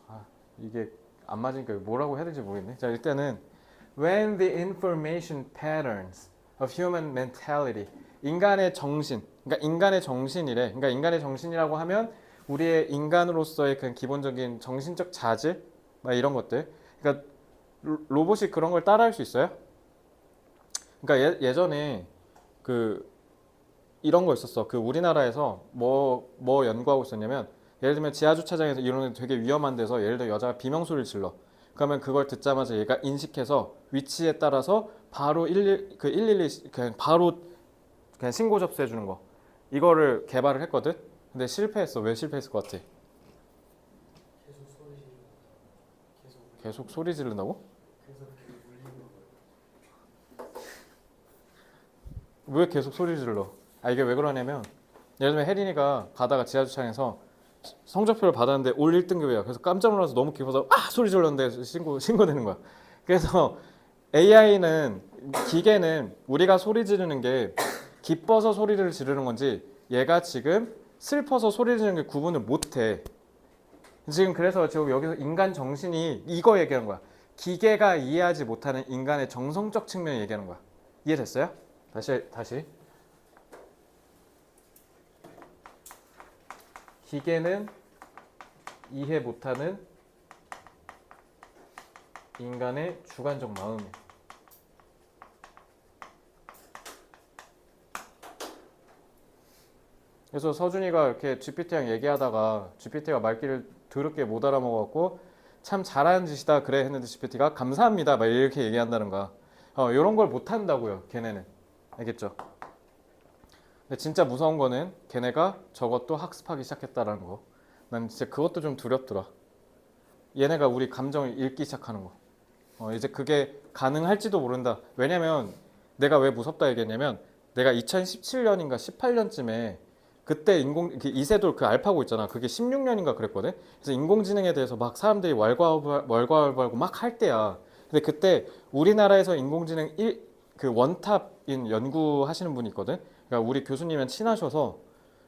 아 이게 안 맞으니까 뭐라고 해야 될지 모르겠네. 자 일단은 when the information patterns of human mentality 인간의 정신 그러니까 인간의 정신이래. 그러니까 인간의 정신이라고 하면 우리의 인간으로서의 그 기본적인 정신적 자질 막 이런 것들. 그러니까 로봇이 그런 걸 따라할 수 있어요? 그러니까 예전에 그 이런 거 있었어. 그 우리나라에서 뭐 연구하고 있었냐면 예를 들면 지하 주차장에서 이런 되게 위험한 데서 예를 들어 여자가 비명소리를 질러. 그러면 그걸 듣자마자 얘가 인식해서 위치에 따라서 바로 112 그냥 바로 그냥 신고 접수해 주는 거. 이거를 개발을 했거든. 근데 실패했어. 왜 실패했을 것 같아? 계속 소리 지른다고? 왜 계속 소리 질러? 아 이게 왜 그러냐면 예를 들면 혜린이가 가다가 지하주차장에서 성적표를 받았는데 올 1등급이야. 그래서 깜짝 놀라서 너무 기뻐서 소리 질렀는데 신고되는 거야. 그래서 AI는 기계는 우리가 소리 지르는 게 기뻐서 소리를 지르는 건지 얘가 지금 슬퍼서 소리 지르는 게 구분을 못해. 지금 그래서 지금 여기서 인간 정신이 이거 얘기하는 거야. 기계가 이해하지 못하는 인간의 정성적 측면을 얘기하는 거야. 이해됐어요? 다시. 기계는 이해 못하는 인간의 주관적 마음. 그래서 서준이가 이렇게 GPT랑 얘기하다가 GPT가 말귀를 더럽게 못 알아먹었고 참 잘하는 짓이다 그래 했는데 GPT가 감사합니다 막 이렇게 얘기한다는 거야. 이런 걸 못한다고요 걔네는. 알겠죠? 근데 진짜 무서운 거는 걔네가 저것도 학습하기 시작했다라는 거. 난 진짜 그것도 좀 두렵더라. 얘네가 우리 감정을 읽기 시작하는 거. 이제 그게 가능할지도 모른다. 왜냐면 내가 왜 무섭다 얘기했냐면 내가 2017년인가 18년쯤에 그때 이세돌 그 알파고 있잖아. 그게 16년인가 그랬거든. 그래서 인공지능에 대해서 막 사람들이 왈가왈부하고 막 할 때야. 근데 그때 우리나라에서 인공지능 그 원탑인 연구하시는 분이 있거든. 그러니까 우리 교수님이랑 친하셔서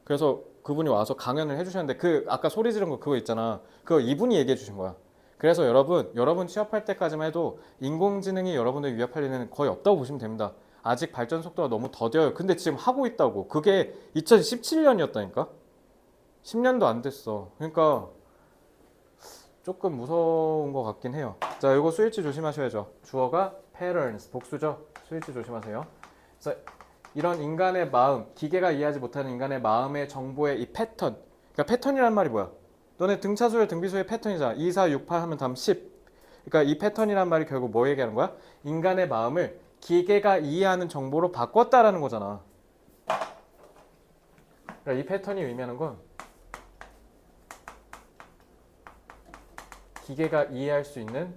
그래서 그분이 와서 강연을 해주셨는데 그 아까 소리 지른 거 그거 있잖아. 그거 이분이 얘기해 주신 거야. 그래서 여러분 취업할 때까지만 해도 인공지능이 여러분을 위협할 일은 거의 없다고 보시면 됩니다. 아직 발전 속도가 너무 더뎌요. 근데 지금 하고 있다고. 그게 2017년이었다니까? 10년도 안 됐어. 그러니까 조금 무서운 것 같긴 해요. 자, 이거 스위치 조심하셔야죠. 주어가 patterns, 복수죠. 스위치 조심하세요. 그래서 이런 인간의 마음, 기계가 이해하지 못하는 인간의 마음의 정보의 이 패턴. 그러니까 패턴이란 말이 뭐야? 너네 등차수열 등비수의 패턴이잖아. 2, 4, 6, 8 하면 다음 10. 그러니까 이 패턴이란 말이 결국 뭐 얘기하는 거야? 인간의 마음을 기계가 이해하는 정보로 바꿨다라는 거잖아. 그러니까 이 패턴이 의미하는 건 기계가 이해할 수 있는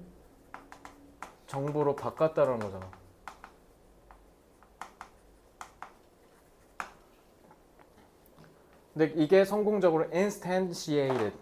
정보로 바꿨다라는 거잖아. 근데 이게 성공적으로 instantiated.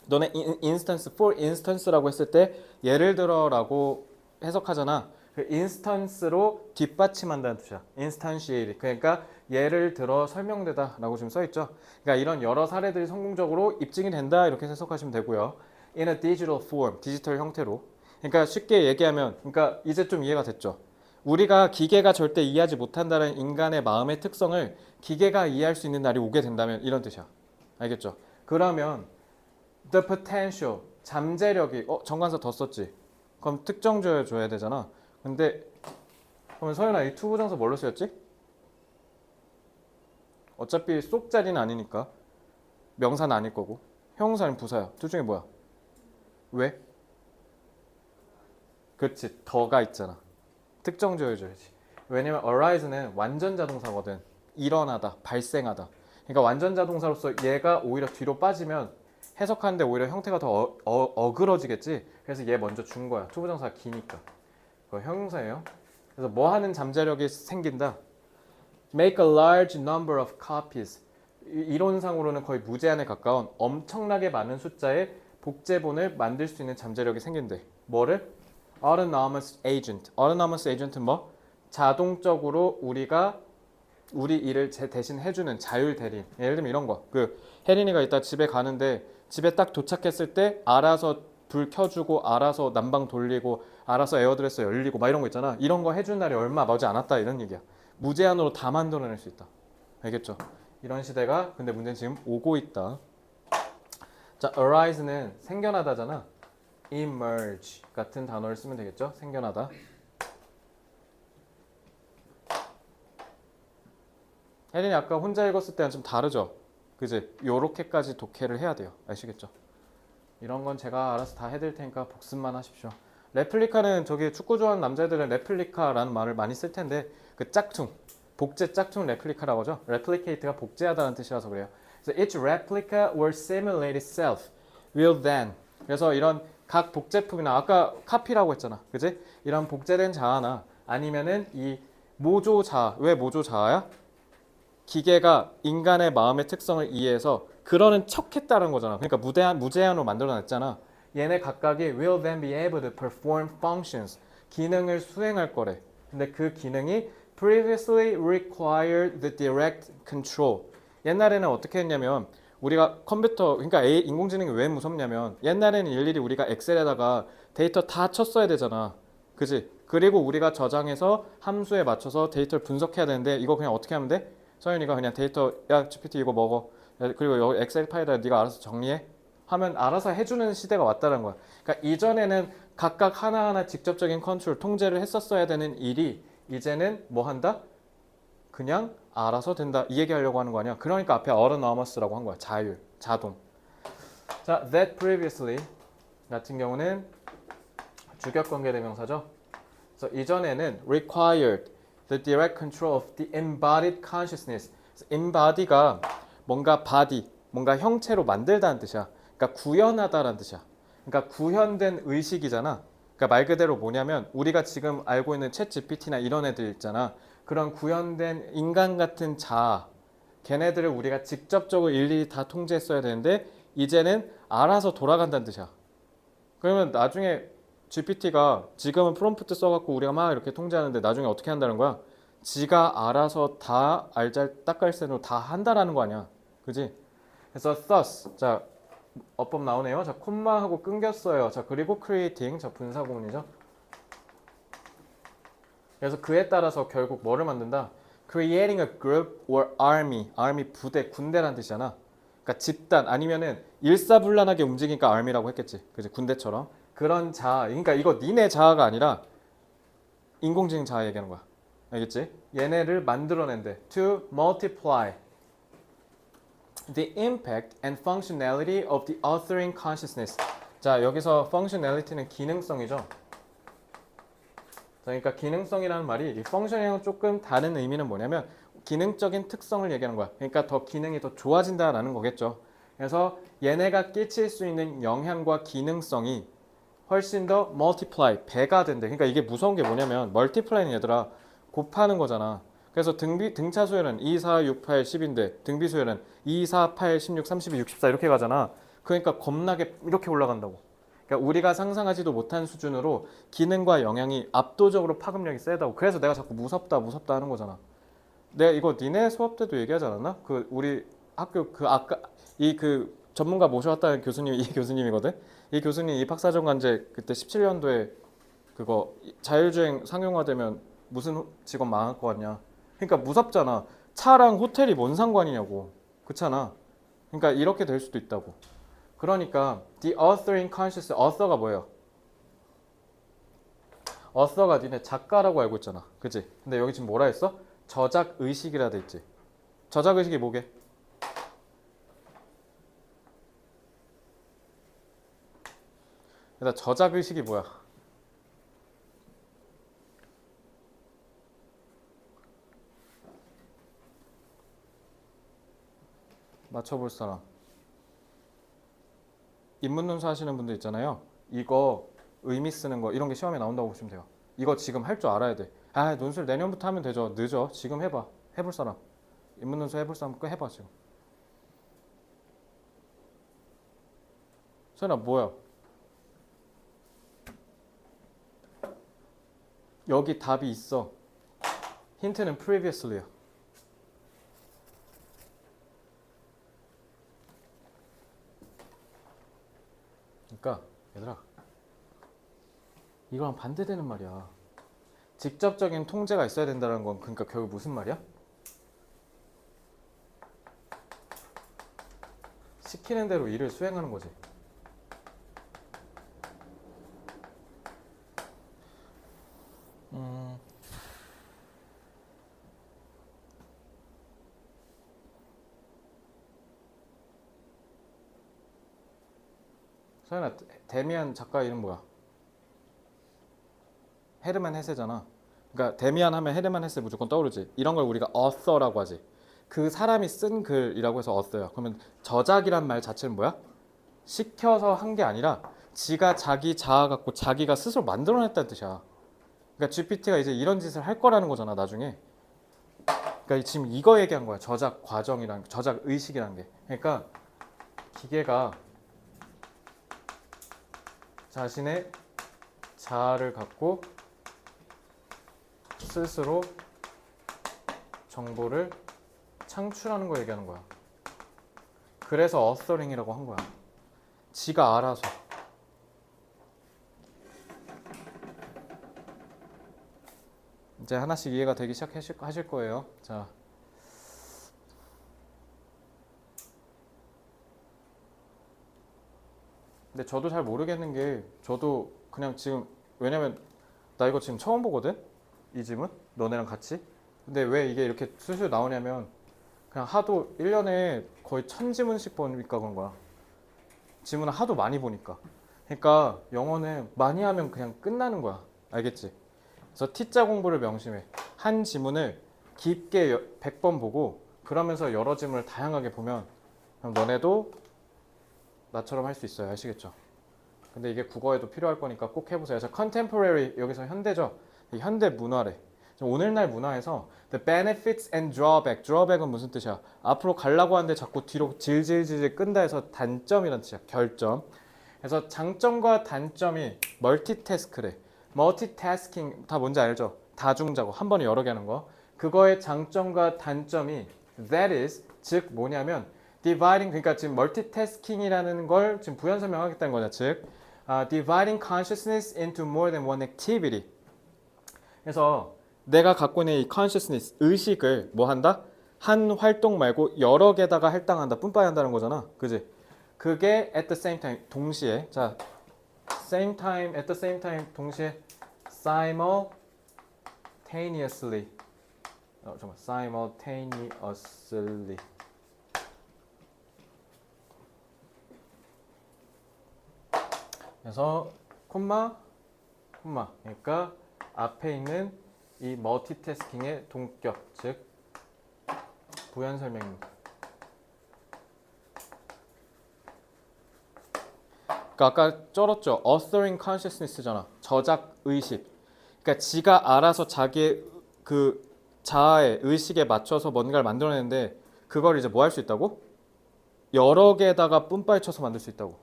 너네 instance, for instance라고 했을 때 예를 들어라고 해석하잖아. 그 instance로 뒷받침한다는 뜻이야. instantiated. 그러니까 예를 들어 설명되다라고 지금 써있죠. 그러니까 이런 여러 사례들이 성공적으로 입증이 된다 이렇게 해석하시면 되고요. In a digital form, 디지털 형태로. 그러니까 쉽게 얘기하면, 그러니까 이제 좀 이해가 됐죠. 우리가 기계가 절대 이해하지 못한다는 인간의 마음의 특성을 기계가 이해할 수 있는 날이 오게 된다면 이런 뜻이야. 알겠죠? 그러면 the potential, 잠재력이 정관사 더 썼지? 그럼 특정조에 줘야 되잖아. 근데 그러면 서윤아 이 투부정사 뭘로 쓰였지? 어차피 쏙 자리는 아니니까 명사는 아닐 거고 형용사는 부사야. 둘 중에 뭐야? 왜? 그렇지 더가 있잖아. 특정조여줘야지. 왜냐면 arise는 완전 자동사거든. 일어나다, 발생하다. 그러니까 완전 자동사로서 얘가 오히려 뒤로 빠지면 해석하는데 오히려 형태가 더 어그러지겠지. 그래서 얘 먼저 준 거야. 투부정사가 기니까. 그거 형용사예요. 그래서 뭐 하는 잠재력이 생긴다. Make a large number of copies. 이론상으로는 거의 무제한에 가까운 엄청나게 많은 숫자의 복제본을 만들 수 있는 잠재력이 생긴대. 뭐를? Autonomous agent. Autonomous agent은 뭐? 자동적으로 우리가 우리 일을 대신 해주는 자율 대리인. 예를 들면 이런 거. 그 혜린이가 이따 집에 가는데 집에 딱 도착했을 때 알아서 불 켜주고 알아서 난방 돌리고 알아서 에어드레스 열리고 막 이런 거 있잖아. 이런 거 해준 날이 얼마 머지 않았다 이런 얘기야. 무제한으로 다 만들어낼 수 있다. 알겠죠? 이런 시대가 근데 문제는 지금 오고 있다. 자, arise는 생겨나다잖아. emerge 같은 단어를 쓰면 되겠죠? 생겨나다. 혜린이 아까 혼자 읽었을 때랑 좀 다르죠? 그지? 요렇게까지 독해를 해야 돼요. 아시겠죠? 이런 건 제가 알아서 다 해드릴 테니까 복습만 하십시오. 레플리카는 저기 축구 좋아하는 남자애들은 레플리카라는 말을 많이 쓸 텐데 그 짝퉁, 복제 짝퉁 레플리카라고 하죠. replicate가 복제하다는 뜻이라서 그래요. 그래서 each replica or simulated self will then 그래서 이런 각 복제품이나 아까 카피라고 했잖아. 그지? 이런 복제된 자아나 아니면은 이 모조자아. 왜 모조자아야? 기계가 인간의 마음의 특성을 이해해서 그러는 척했다는 거잖아. 그러니까 무제한으로 만들어냈잖아. 얘네 각각이 will then be able to perform functions. 기능을 수행할 거래. 근데 그 기능이 previously required the direct control. 옛날에는 어떻게 했냐면 우리가 컴퓨터, 그러니까 인공지능이 왜 무섭냐면 옛날에는 일일이 우리가 엑셀에다가 데이터 다 쳤어야 되잖아. 그지? 그리고 우리가 저장해서 함수에 맞춰서 데이터를 분석해야 되는데 이거 그냥 어떻게 하면 돼? 서윤이가 그냥 데이터 야 GPT 이거 먹어 그리고 여기 엑셀 파일에다 네가 알아서 정리해 하면 알아서 해주는 시대가 왔다는 거야. 그러니까 이전에는 각각 하나하나 직접적인 컨트롤 통제를 했었어야 되는 일이 이제는 뭐 한다? 그냥 알아서 된다 이 얘기하려고 하는 거 아니야. 그러니까 앞에 autonomous라고 한 거야. 자율, 자동. 자, that previously 같은 경우는 주격관계 대명사죠. 그래서 이전에는 required the direct control of the embodied consciousness. embody가 뭔가 body, 뭔가 형체로 만들다는 뜻이야. 그러니까 구현하다라는 뜻이야. 그러니까 구현된 의식이잖아. 그러니까 말 그대로 뭐냐면 우리가 지금 알고 있는 챗 GPT나 이런 애들 있잖아. 그런 구현된 인간 같은 자아, 걔네들을 우리가 직접적으로 일일이 다 통제했어야 되는데 이제는 알아서 돌아간다는 뜻이야. 그러면 나중에 GPT가 지금은 프롬프트 써갖고 우리가 막 이렇게 통제하는데 나중에 어떻게 한다는 거야? 지가 알아서 다 알잘딱깔센으로 다 한다라는 거 아니야. 그지? 그래서 thus 자 어법 나오네요. 자 콤마하고 끊겼어요. 자 그리고 creating 자 분사구문이죠. 그래서 그에 따라서 결국 뭐를 만든다? creating a group or army. army 부대, 군대란 뜻이잖아. 그러니까 집단 아니면은 일사불란하게 움직이니까 army라고 했겠지. 그지? 군대처럼. 그런 자아. 그러니까 이거 니네 자아가 아니라 인공지능 자아 얘기하는 거야. 알겠지? 얘네를 만들어낸대. To multiply the impact and functionality of the authoring consciousness. 자, 여기서 functionality는 기능성이죠. 그러니까 기능성이라는 말이 이 function이랑 조금 다른 의미는 뭐냐면 기능적인 특성을 얘기하는 거야. 그러니까 더 기능이 더 좋아진다라는 거겠죠. 그래서 얘네가 끼칠 수 있는 영향과 기능성이 훨씬 더 multiply, 배가 된대. 그러니까 이게 무서운 게 뭐냐면 multiply는 얘들아 곱하는 거잖아. 그래서 등차 수열은 2, 4, 6, 8, 10인데 등비 수열은 2, 4, 8, 16, 32, 64 이렇게 가잖아. 그러니까 겁나게 이렇게 올라간다고. 그러니까 우리가 상상하지도 못한 수준으로 기능과 영향이 압도적으로 파급력이 세다고. 그래서 내가 자꾸 무섭다 무섭다 하는 거잖아. 내가 이거 니네 수업 때도 얘기하지 않았나? 그 우리 학교 그 아까 이 그 전문가 모셔왔다는 교수님이 이 교수님이거든. 이 교수님 이 박사전 관제 그때 17년도에 그거 자율주행 상용화되면 무슨 직업 망할 것 같냐. 그러니까 무섭잖아. 차랑 호텔이 뭔 상관이냐고. 그렇잖아. 그러니까 이렇게 될 수도 있다고. 그러니까 the authoring consciousness, author가 뭐예요? author가 니네 작가라고 알고 있잖아. 그치? 근데 여기 지금 뭐라 했어? 저작의식이라 돼 있지. 저작의식이 뭐게? 일단 저작의식이 뭐야? 맞춰볼 사람. 인문논술 하시는 분들 있잖아요. 이거 의미 쓰는 거 이런 게 시험에 나온다고 보시면 돼요. 이거 지금 할 줄 알아야 돼. 아 논술 내년부터 하면 되죠. 늦어. 지금 해봐. 해볼 사람. 인문논술 해볼 사람 그 해봐 지금. 소연아 뭐야? 여기 답이 있어. 힌트는 previously야. 그러니까 얘들아 이거랑 반대되는 말이야. 직접적인 통제가 있어야 된다는 건 그러니까 결국 무슨 말이야? 시키는 대로 일을 수행하는 거지. 서연아, 데미안 작가 이름 뭐야? 헤르만 헤세잖아. 그러니까 데미안 하면 헤르만 헤세 무조건 떠오르지. 이런 걸 우리가 author라고 하지. 그 사람이 쓴 글이라고 해서 author야. 그러면 저작이란 말 자체는 뭐야? 시켜서 한 게 아니라 지가 자기 자아 갖고 자기가 스스로 만들어냈다는 뜻이야. 그러니까 GPT가 이제 이런 짓을 할 거라는 거잖아 나중에. 그러니까 지금 이거 얘기한 거야. 저작 과정이란 저작 의식이란 게. 그러니까 기계가 자신의 자아를 갖고 스스로 정보를 창출하는 거 얘기하는 거야. 그래서 어서링이라고 한 거야. 지가 알아서. 이제 하나씩 이해가 되기 시작하실 거예요. 자, 근데 저도 잘 모르겠는 게 저도 그냥 지금 왜냐면 나 이거 지금 처음 보거든? 이 질문? 너네랑 같이? 근데 왜 이게 이렇게 술술 나오냐면 그냥 하도 1년에 거의 1000지문씩 보니까 그런 거야. 지문을 하도 많이 보니까. 그러니까 영어는 많이 하면 그냥 끝나는 거야. 알겠지? 그래서 T자 공부를 명심해. 한 지문을 깊게 100번 보고 그러면서 여러 지문을 다양하게 보면 그럼 너네도 나처럼 할 수 있어요. 아시겠죠? 근데 이게 국어에도 필요할 거니까 꼭 해보세요. 자, contemporary 여기서 현대죠. 현대 문화래. 오늘날 문화에서 the benefits and drawback. drawback은 무슨 뜻이야? 앞으로 가려고 하는데 자꾸 뒤로 질질질 끈다 해서 단점이란 뜻이야. 결점. 그래서 장점과 단점이 멀티태스크래. 멀티태스킹 다 뭔지 알죠? 다중작업 한 번에 여러 개 하는 거. 그거의 장점과 단점이 that is 즉 뭐냐면 dividing 그러니까 지금 멀티태스킹이라는 걸 지금 부연 설명하겠다는 거냐 즉 dividing consciousness into more than one activity. 그래서 내가 갖고 있는 이 consciousness 의식을 뭐 한다? 한 활동 말고 여러 개다가 할당한다, 뿜빠이 한다는 거잖아, 그지? 그게 at the same time 동시에 자 same time at the same time 동시에 simultaneously 잠깐만 simultaneously 그래서 콤마 그러니까 앞에 있는 이 멀티태스킹의 동격 즉 부연 설명입니다. 그러니까 아까 쩔었죠. authoring consciousness잖아. 저작 의식. 그러니까 지가 알아서 자기의 그 자아의 의식에 맞춰서 뭔가를 만들어내는데 그걸 이제 뭐 할 수 있다고? 여러 개에다가 뿜빠이 쳐서 만들 수 있다고.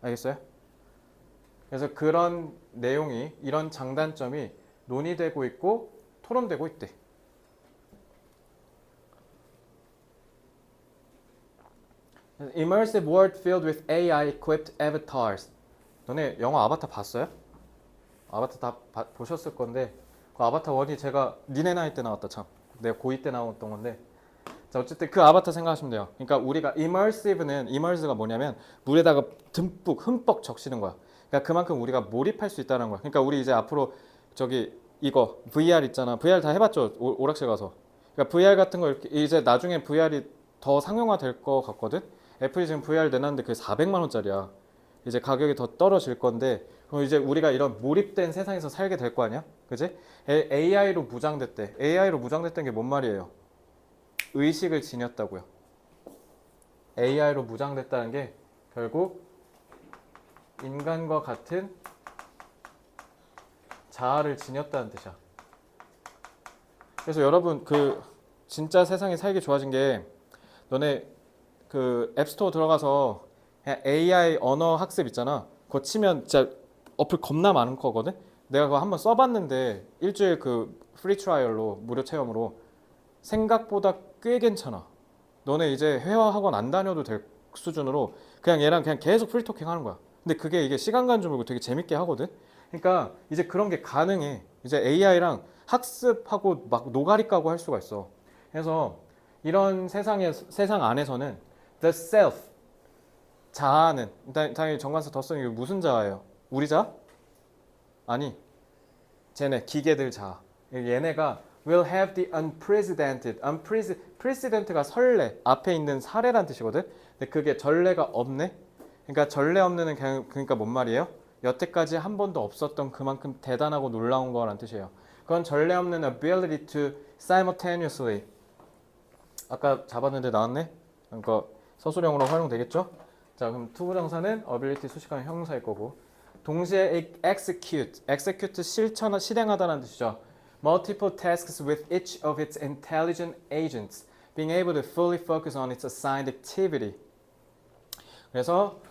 알겠어요? 그래서 그런 내용이 이런 장단점이 논의되고 있고 토론되고 있대. Immersive world filled with AI equipped avatars. 너네 영화 아바타 봤어요? 아바타 다 보셨을 건데 그 아바타 1이 제가 니네 나이 때 나왔다 참. 내가 고2 때 나왔던 건데 자 어쨌든 그 아바타 생각하시면 돼요. 그러니까 우리가 immerse가 뭐냐면 물에다가 듬뿍 흠뻑 적시는 거야. 그러니까 그만큼 우리가 몰입할 수 있다는 거야. 그러니까 우리 이제 앞으로 저기 이거 VR 있잖아. VR 다 해봤죠? 오락실 가서. 그러니까 VR 같은 거 이렇게 이제 나중에 VR이 더 상용화 될 것 같거든. 애플이 지금 VR 내놨는데 그게 400만 원짜리야. 이제 가격이 더 떨어질 건데 그럼 이제 우리가 이런 몰입된 세상에서 살게 될 거 아니야? 그지? AI로 무장됐대. AI로 무장됐다는 게 뭔 말이에요? 의식을 지녔다고요. AI로 무장됐다는 게 결국 인간과 같은 자아를 지녔다는 뜻이야. 그래서 여러분 그 진짜 세상이 살기 좋아진 게 너네 그 앱스토어 들어가서 그냥 AI 언어 학습 있잖아. 그거 치면 진짜 어플 겁나 많은 거거든. 내가 그거 한번 써봤는데 일주일 그 프리 트라이얼로 무료 체험으로 생각보다 꽤 괜찮아. 너네 이제 회화 학원 안 다녀도 될 수준으로 그냥 얘랑 그냥 계속 프리토킹 하는 거야. 근데 그게 이게 시간 가는 줄 모르고 되게 재밌게 하거든. 그러니까 이제 그런 게 가능해. 이제 AI랑 학습하고 막 노가리 까고 할 수가 있어. 그래서 이런 세상 안에서는 the self 자아는 당연히 정관사 덧성 이게 무슨 자아예요? 우리 자아? 아니, 쟤네 기계들 자아. 얘네가 will have the unprecedented, unprecedent가 설레 앞에 있는 사례란 뜻이거든. 근데 그게 전례가 없네. 그러니까 전례 없는은 그러니까 뭔 말이에요? 여태까지 한 번도 없었던 그만큼 대단하고 놀라운 거란 뜻이에요. 그건 전례 없는 ability to simultaneously. 아까 잡았는데 나왔네. 그러니까 서술형으로 활용되겠죠? 자, 그럼 투부정사는 ability 수식하는 형용사일 거고 동시에 execute 실행하다라는 뜻이죠. Multiple tasks with each of its intelligent agents being able to fully focus on its assigned activity. 그래서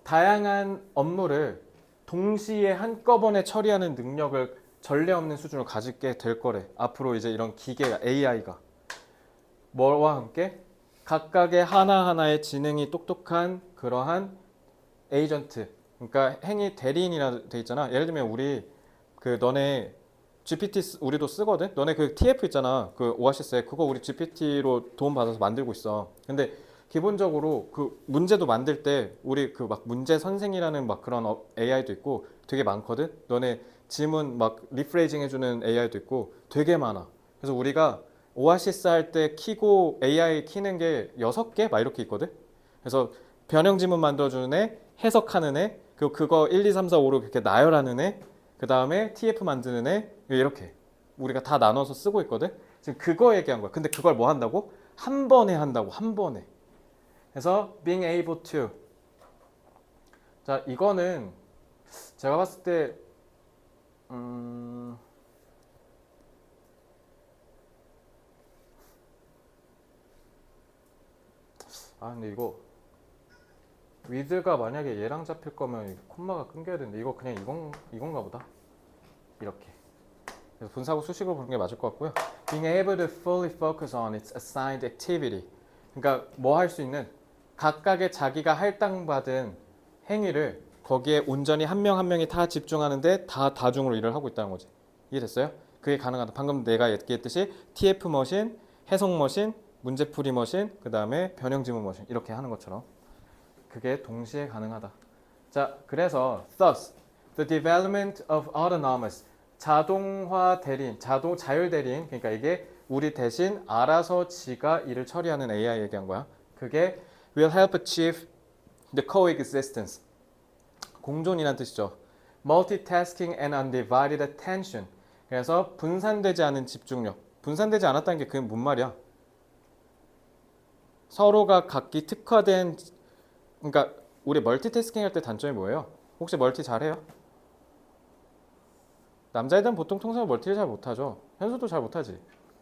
다양한 업무를 동시에 한꺼번에 처리하는 능력을 전례 없는 수준으로 가지게 될 거래. 앞으로 이제 이런 기계가 AI가 뭐와 함께 각각의 하나하나의 지능이 똑똑한 그러한 에이전트. 그러니까 행위 대리인이라 돼 있잖아. 예를 들면 우리 그 너네 GPT 우리도 쓰거든. 너네 그 TF 있잖아. 그 오아시스에 그거 우리 GPT로 도움 받아서 만들고 있어. 근데 기본적으로 그 문제도 만들 때 우리 그 막 문제 선생이라는 막 그런 AI도 있고 되게 많거든. 너네 지문 막 리프레이징 해주는 AI도 있고 되게 많아. 그래서 우리가 오아시스 할 때 키고 AI 키는 게 6개 막 이렇게 있거든. 그래서 변형 지문 만들어주는 애, 해석하는 애, 그리고 그거 1, 2, 3, 4, 5로 그렇게 나열하는 애, 그 다음에 TF 만드는 애, 이렇게 우리가 다 나눠서 쓰고 있거든. 지금 그거 얘기한 거야. 근데 그걸 뭐 한다고? 한 번에 한다고. 한 번에. 그래서 being able to. 자, 이거는 제가 봤을 때 근데 이거 with가 만약에 얘랑 잡힐 거면 콤마가 끊겨야 되는데 이거 그냥 이건가 보다. 이렇게. 그래서 분사구 수식으로 보는 게 맞을 것 같고요. Being able to fully focus on its assigned activity. 그러니까 뭐 할 수 있는 각각의 자기가 할당받은 행위를 거기에 온전히 한 명 한 명이 다 집중하는데 다 다중으로 일을 하고 있다는 거지. 이해됐어요? 그게 가능하다. 방금 내가 얘기했듯이 TF 머신, 해석 머신, 문제풀이 머신, 그 다음에 변형 지문 머신 이렇게 하는 것처럼 그게 동시에 가능하다. 자, 그래서 thus the development of autonomous 자동화 대리인, 자율 대리인 그러니까 이게 우리 대신 알아서 지가 일을 처리하는 AI 얘기한 거야. 그게 will help achieve the coexistence 공존이란 뜻이죠. multitasking and undivided attention 그래서 분산되지 않은 집중력 분산되지 않았다는 게 그게 뭔 말이야? 서로가 각기 특화된 그러니까 우리 멀티태스킹 할 때 단점이 뭐예요? 혹시 멀티 잘해요? 남자애들은 보통 통상 멀티를 잘 못하죠. 현수도 잘 못하지?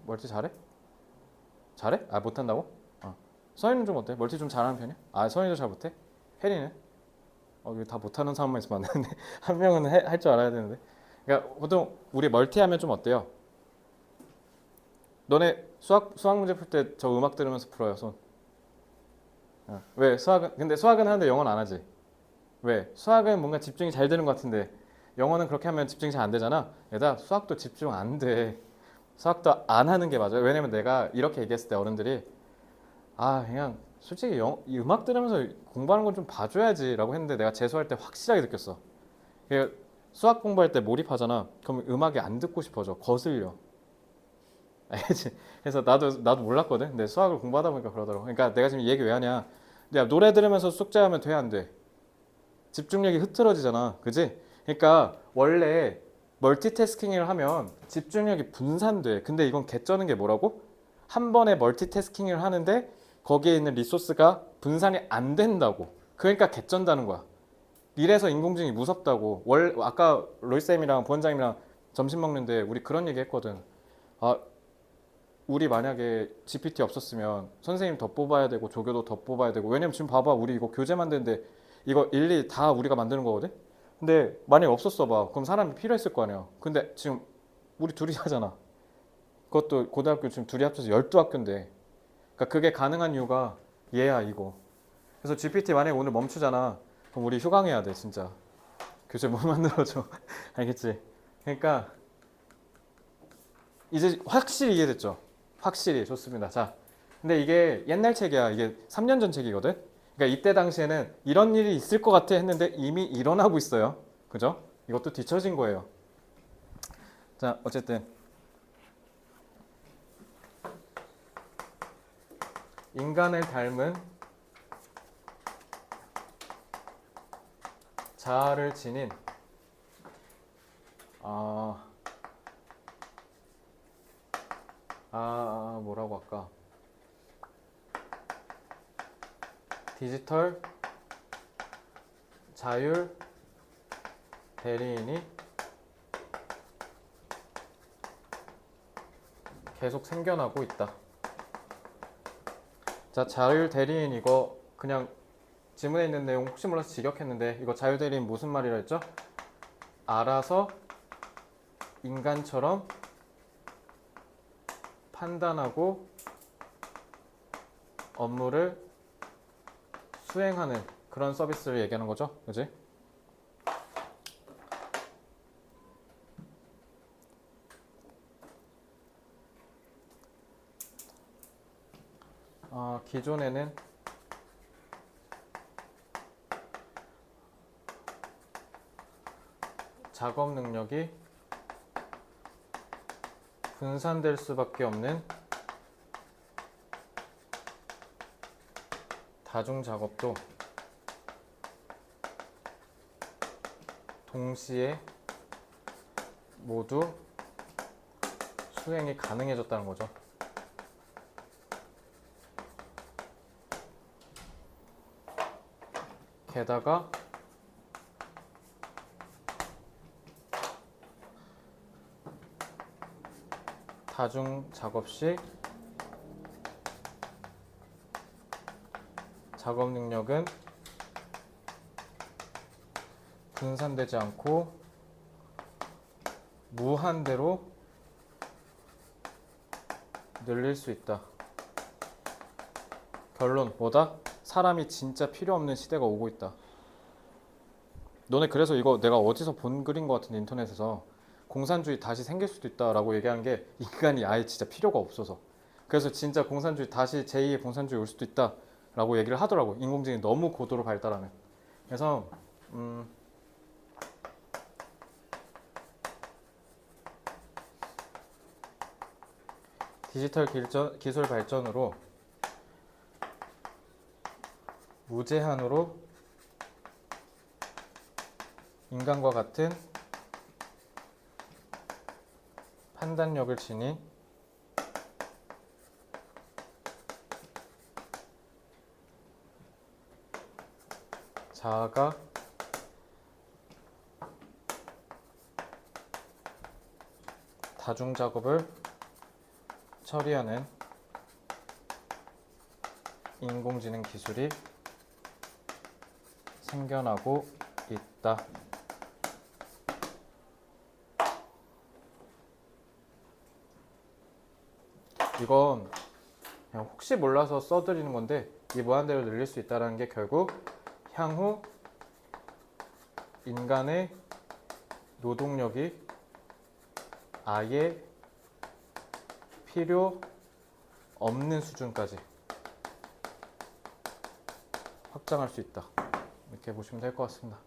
멀티 잘해? 잘해? 못한다고? 서인은 좀 어때? 멀티 좀 잘하는 편이야? 서인도 잘 못해? 혜리는? 이거 다 못하는 사람만 있으면 안 되는데 한 명은 할 줄 알아야 되는데 그러니까 보통 우리 멀티하면 좀 어때요? 너네 수학 문제 풀 때 저 음악 들으면서 풀어요 손. 왜 근데 수학은 하는데 영어는 안 하지? 왜? 수학은 뭔가 집중이 잘 되는 것 같은데 영어는 그렇게 하면 집중이 잘 안 되잖아. 얘들아 수학도 집중 안 돼. 수학도 안 하는 게 맞아요. 왜냐면 내가 이렇게 얘기했을 때 어른들이 그냥 솔직히 이 음악 들으면서 공부하는 건 좀 봐줘야지 라고 했는데 내가 재수할 때 확실하게 느꼈어. 수학 공부할 때 몰입하잖아. 그럼 음악이 안 듣고 싶어져. 거슬려. 알겠지? 그래서 나도 몰랐거든. 근데 수학을 공부하다 보니까 그러더라고. 그러니까 내가 지금 이 얘기 왜 하냐. 야, 노래 들으면서 숙제하면 돼, 안 돼? 집중력이 흐트러지잖아. 그지? 그러니까 원래 멀티태스킹을 하면 집중력이 분산돼. 근데 이건 개쩌는 게 뭐라고? 한 번에 멀티태스킹을 하는데 거기에 있는 리소스가 분산이 안 된다고. 그러니까 개쩐다는 거야. 이래서 인공지능이 무섭다고. 아까 로이쌤이랑 부원장님이랑 점심 먹는데 우리 그런 얘기 했거든. 우리 만약에 GPT 없었으면 선생님 더 뽑아야 되고 조교도 더 뽑아야 되고 왜냐면 지금 봐봐 우리 이거 교재 만드는데 이거 일일이 다 우리가 만드는 거거든. 근데 만약에 없었어 봐 그럼 사람이 필요했을 거 아니야. 근데 지금 우리 둘이 하잖아. 그것도 고등학교 지금 둘이 합쳐서 12학교인데 그러니까 그게 가능한 이유가 얘야 이거. 그래서 GPT 만약에 오늘 멈추잖아. 그럼 우리 휴강해야 돼 진짜. 교재 못 만들어줘. 알겠지? 그러니까 이제 확실히 이해됐죠? 확실히 좋습니다. 자, 근데 이게 옛날 책이야. 이게 3년 전 책이거든. 그러니까 이때 당시에는 이런 일이 있을 것 같아 했는데 이미 일어나고 있어요. 그죠? 이것도 뒤처진 거예요. 자, 어쨌든 인간을 닮은 자아를 지닌 뭐라고 할까? 디지털 자율 대리인이 계속 생겨나고 있다. 자, 자율 대리인 이거 그냥 지문에 있는 내용 혹시 몰라서 직역했는데 이거 자율 대리인 무슨 말이라 했죠? 알아서 인간처럼 판단하고 업무를 수행하는 그런 서비스를 얘기하는 거죠. 그지? 기존에는 작업 능력이 분산될 수밖에 없는 다중 작업도 동시에 모두 수행이 가능해졌다는 거죠. 게다가 다중 작업 시 작업 능력은 분산되지 않고 무한대로 늘릴 수 있다. 결론 뭐다? 사람이 진짜 필요 없는 시대가 오고 있다. 너네 그래서 이거 내가 어디서 본 글인 것 같은데 인터넷에서 공산주의 다시 생길 수도 있다라고 얘기하는 게 인간이 아예 진짜 필요가 없어서. 그래서 진짜 공산주의 다시 제2의 공산주의 올 수도 있다라고 얘기를 하더라고. 인공지능이 너무 고도로 발달하면. 그래서 디지털 기술 발전으로 무제한으로 인간과 같은 판단력을 지닌 자아가 다중 작업을 처리하는 인공지능 기술이 생겨나고 있다. 이건 그냥 혹시 몰라서 써드리는 건데 이 무한대로 늘릴 수 있다는 게 결국 향후 인간의 노동력이 아예 필요 없는 수준까지 확장할 수 있다. 이렇게 보시면 될 것 같습니다.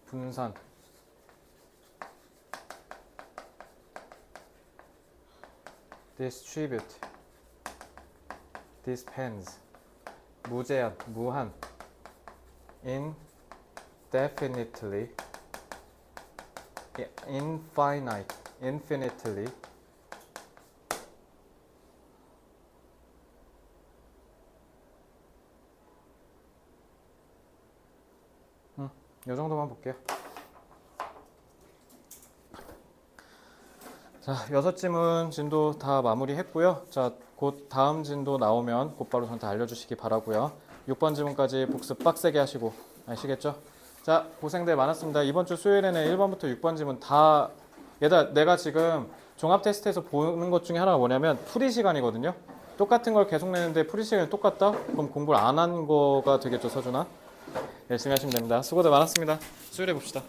분산, distribute, dispense, 무제한, 무한, indefinitely, infinite, infinitely, 이 정도만 볼게요. 자, 6지문 진도 다 마무리했고요. 자, 곧 다음 진도 나오면 곧바로 저한테 알려주시기 바라고요. 6번 지문까지 복습 빡세게 하시고 아시겠죠? 자, 고생들 많았습니다. 이번 주 수요일에는 1번부터 6번 지문 다 얘들아, 내가 지금 종합 테스트에서 보는 것 중에 하나가 뭐냐면 풀이 시간이거든요. 똑같은 걸 계속 내는데 풀이 시간이 똑같다? 그럼 공부를 안 한 거가 되겠죠, 서준아? 열심히 하시면 됩니다. 수고들 많았습니다. 수요일에 봅시다.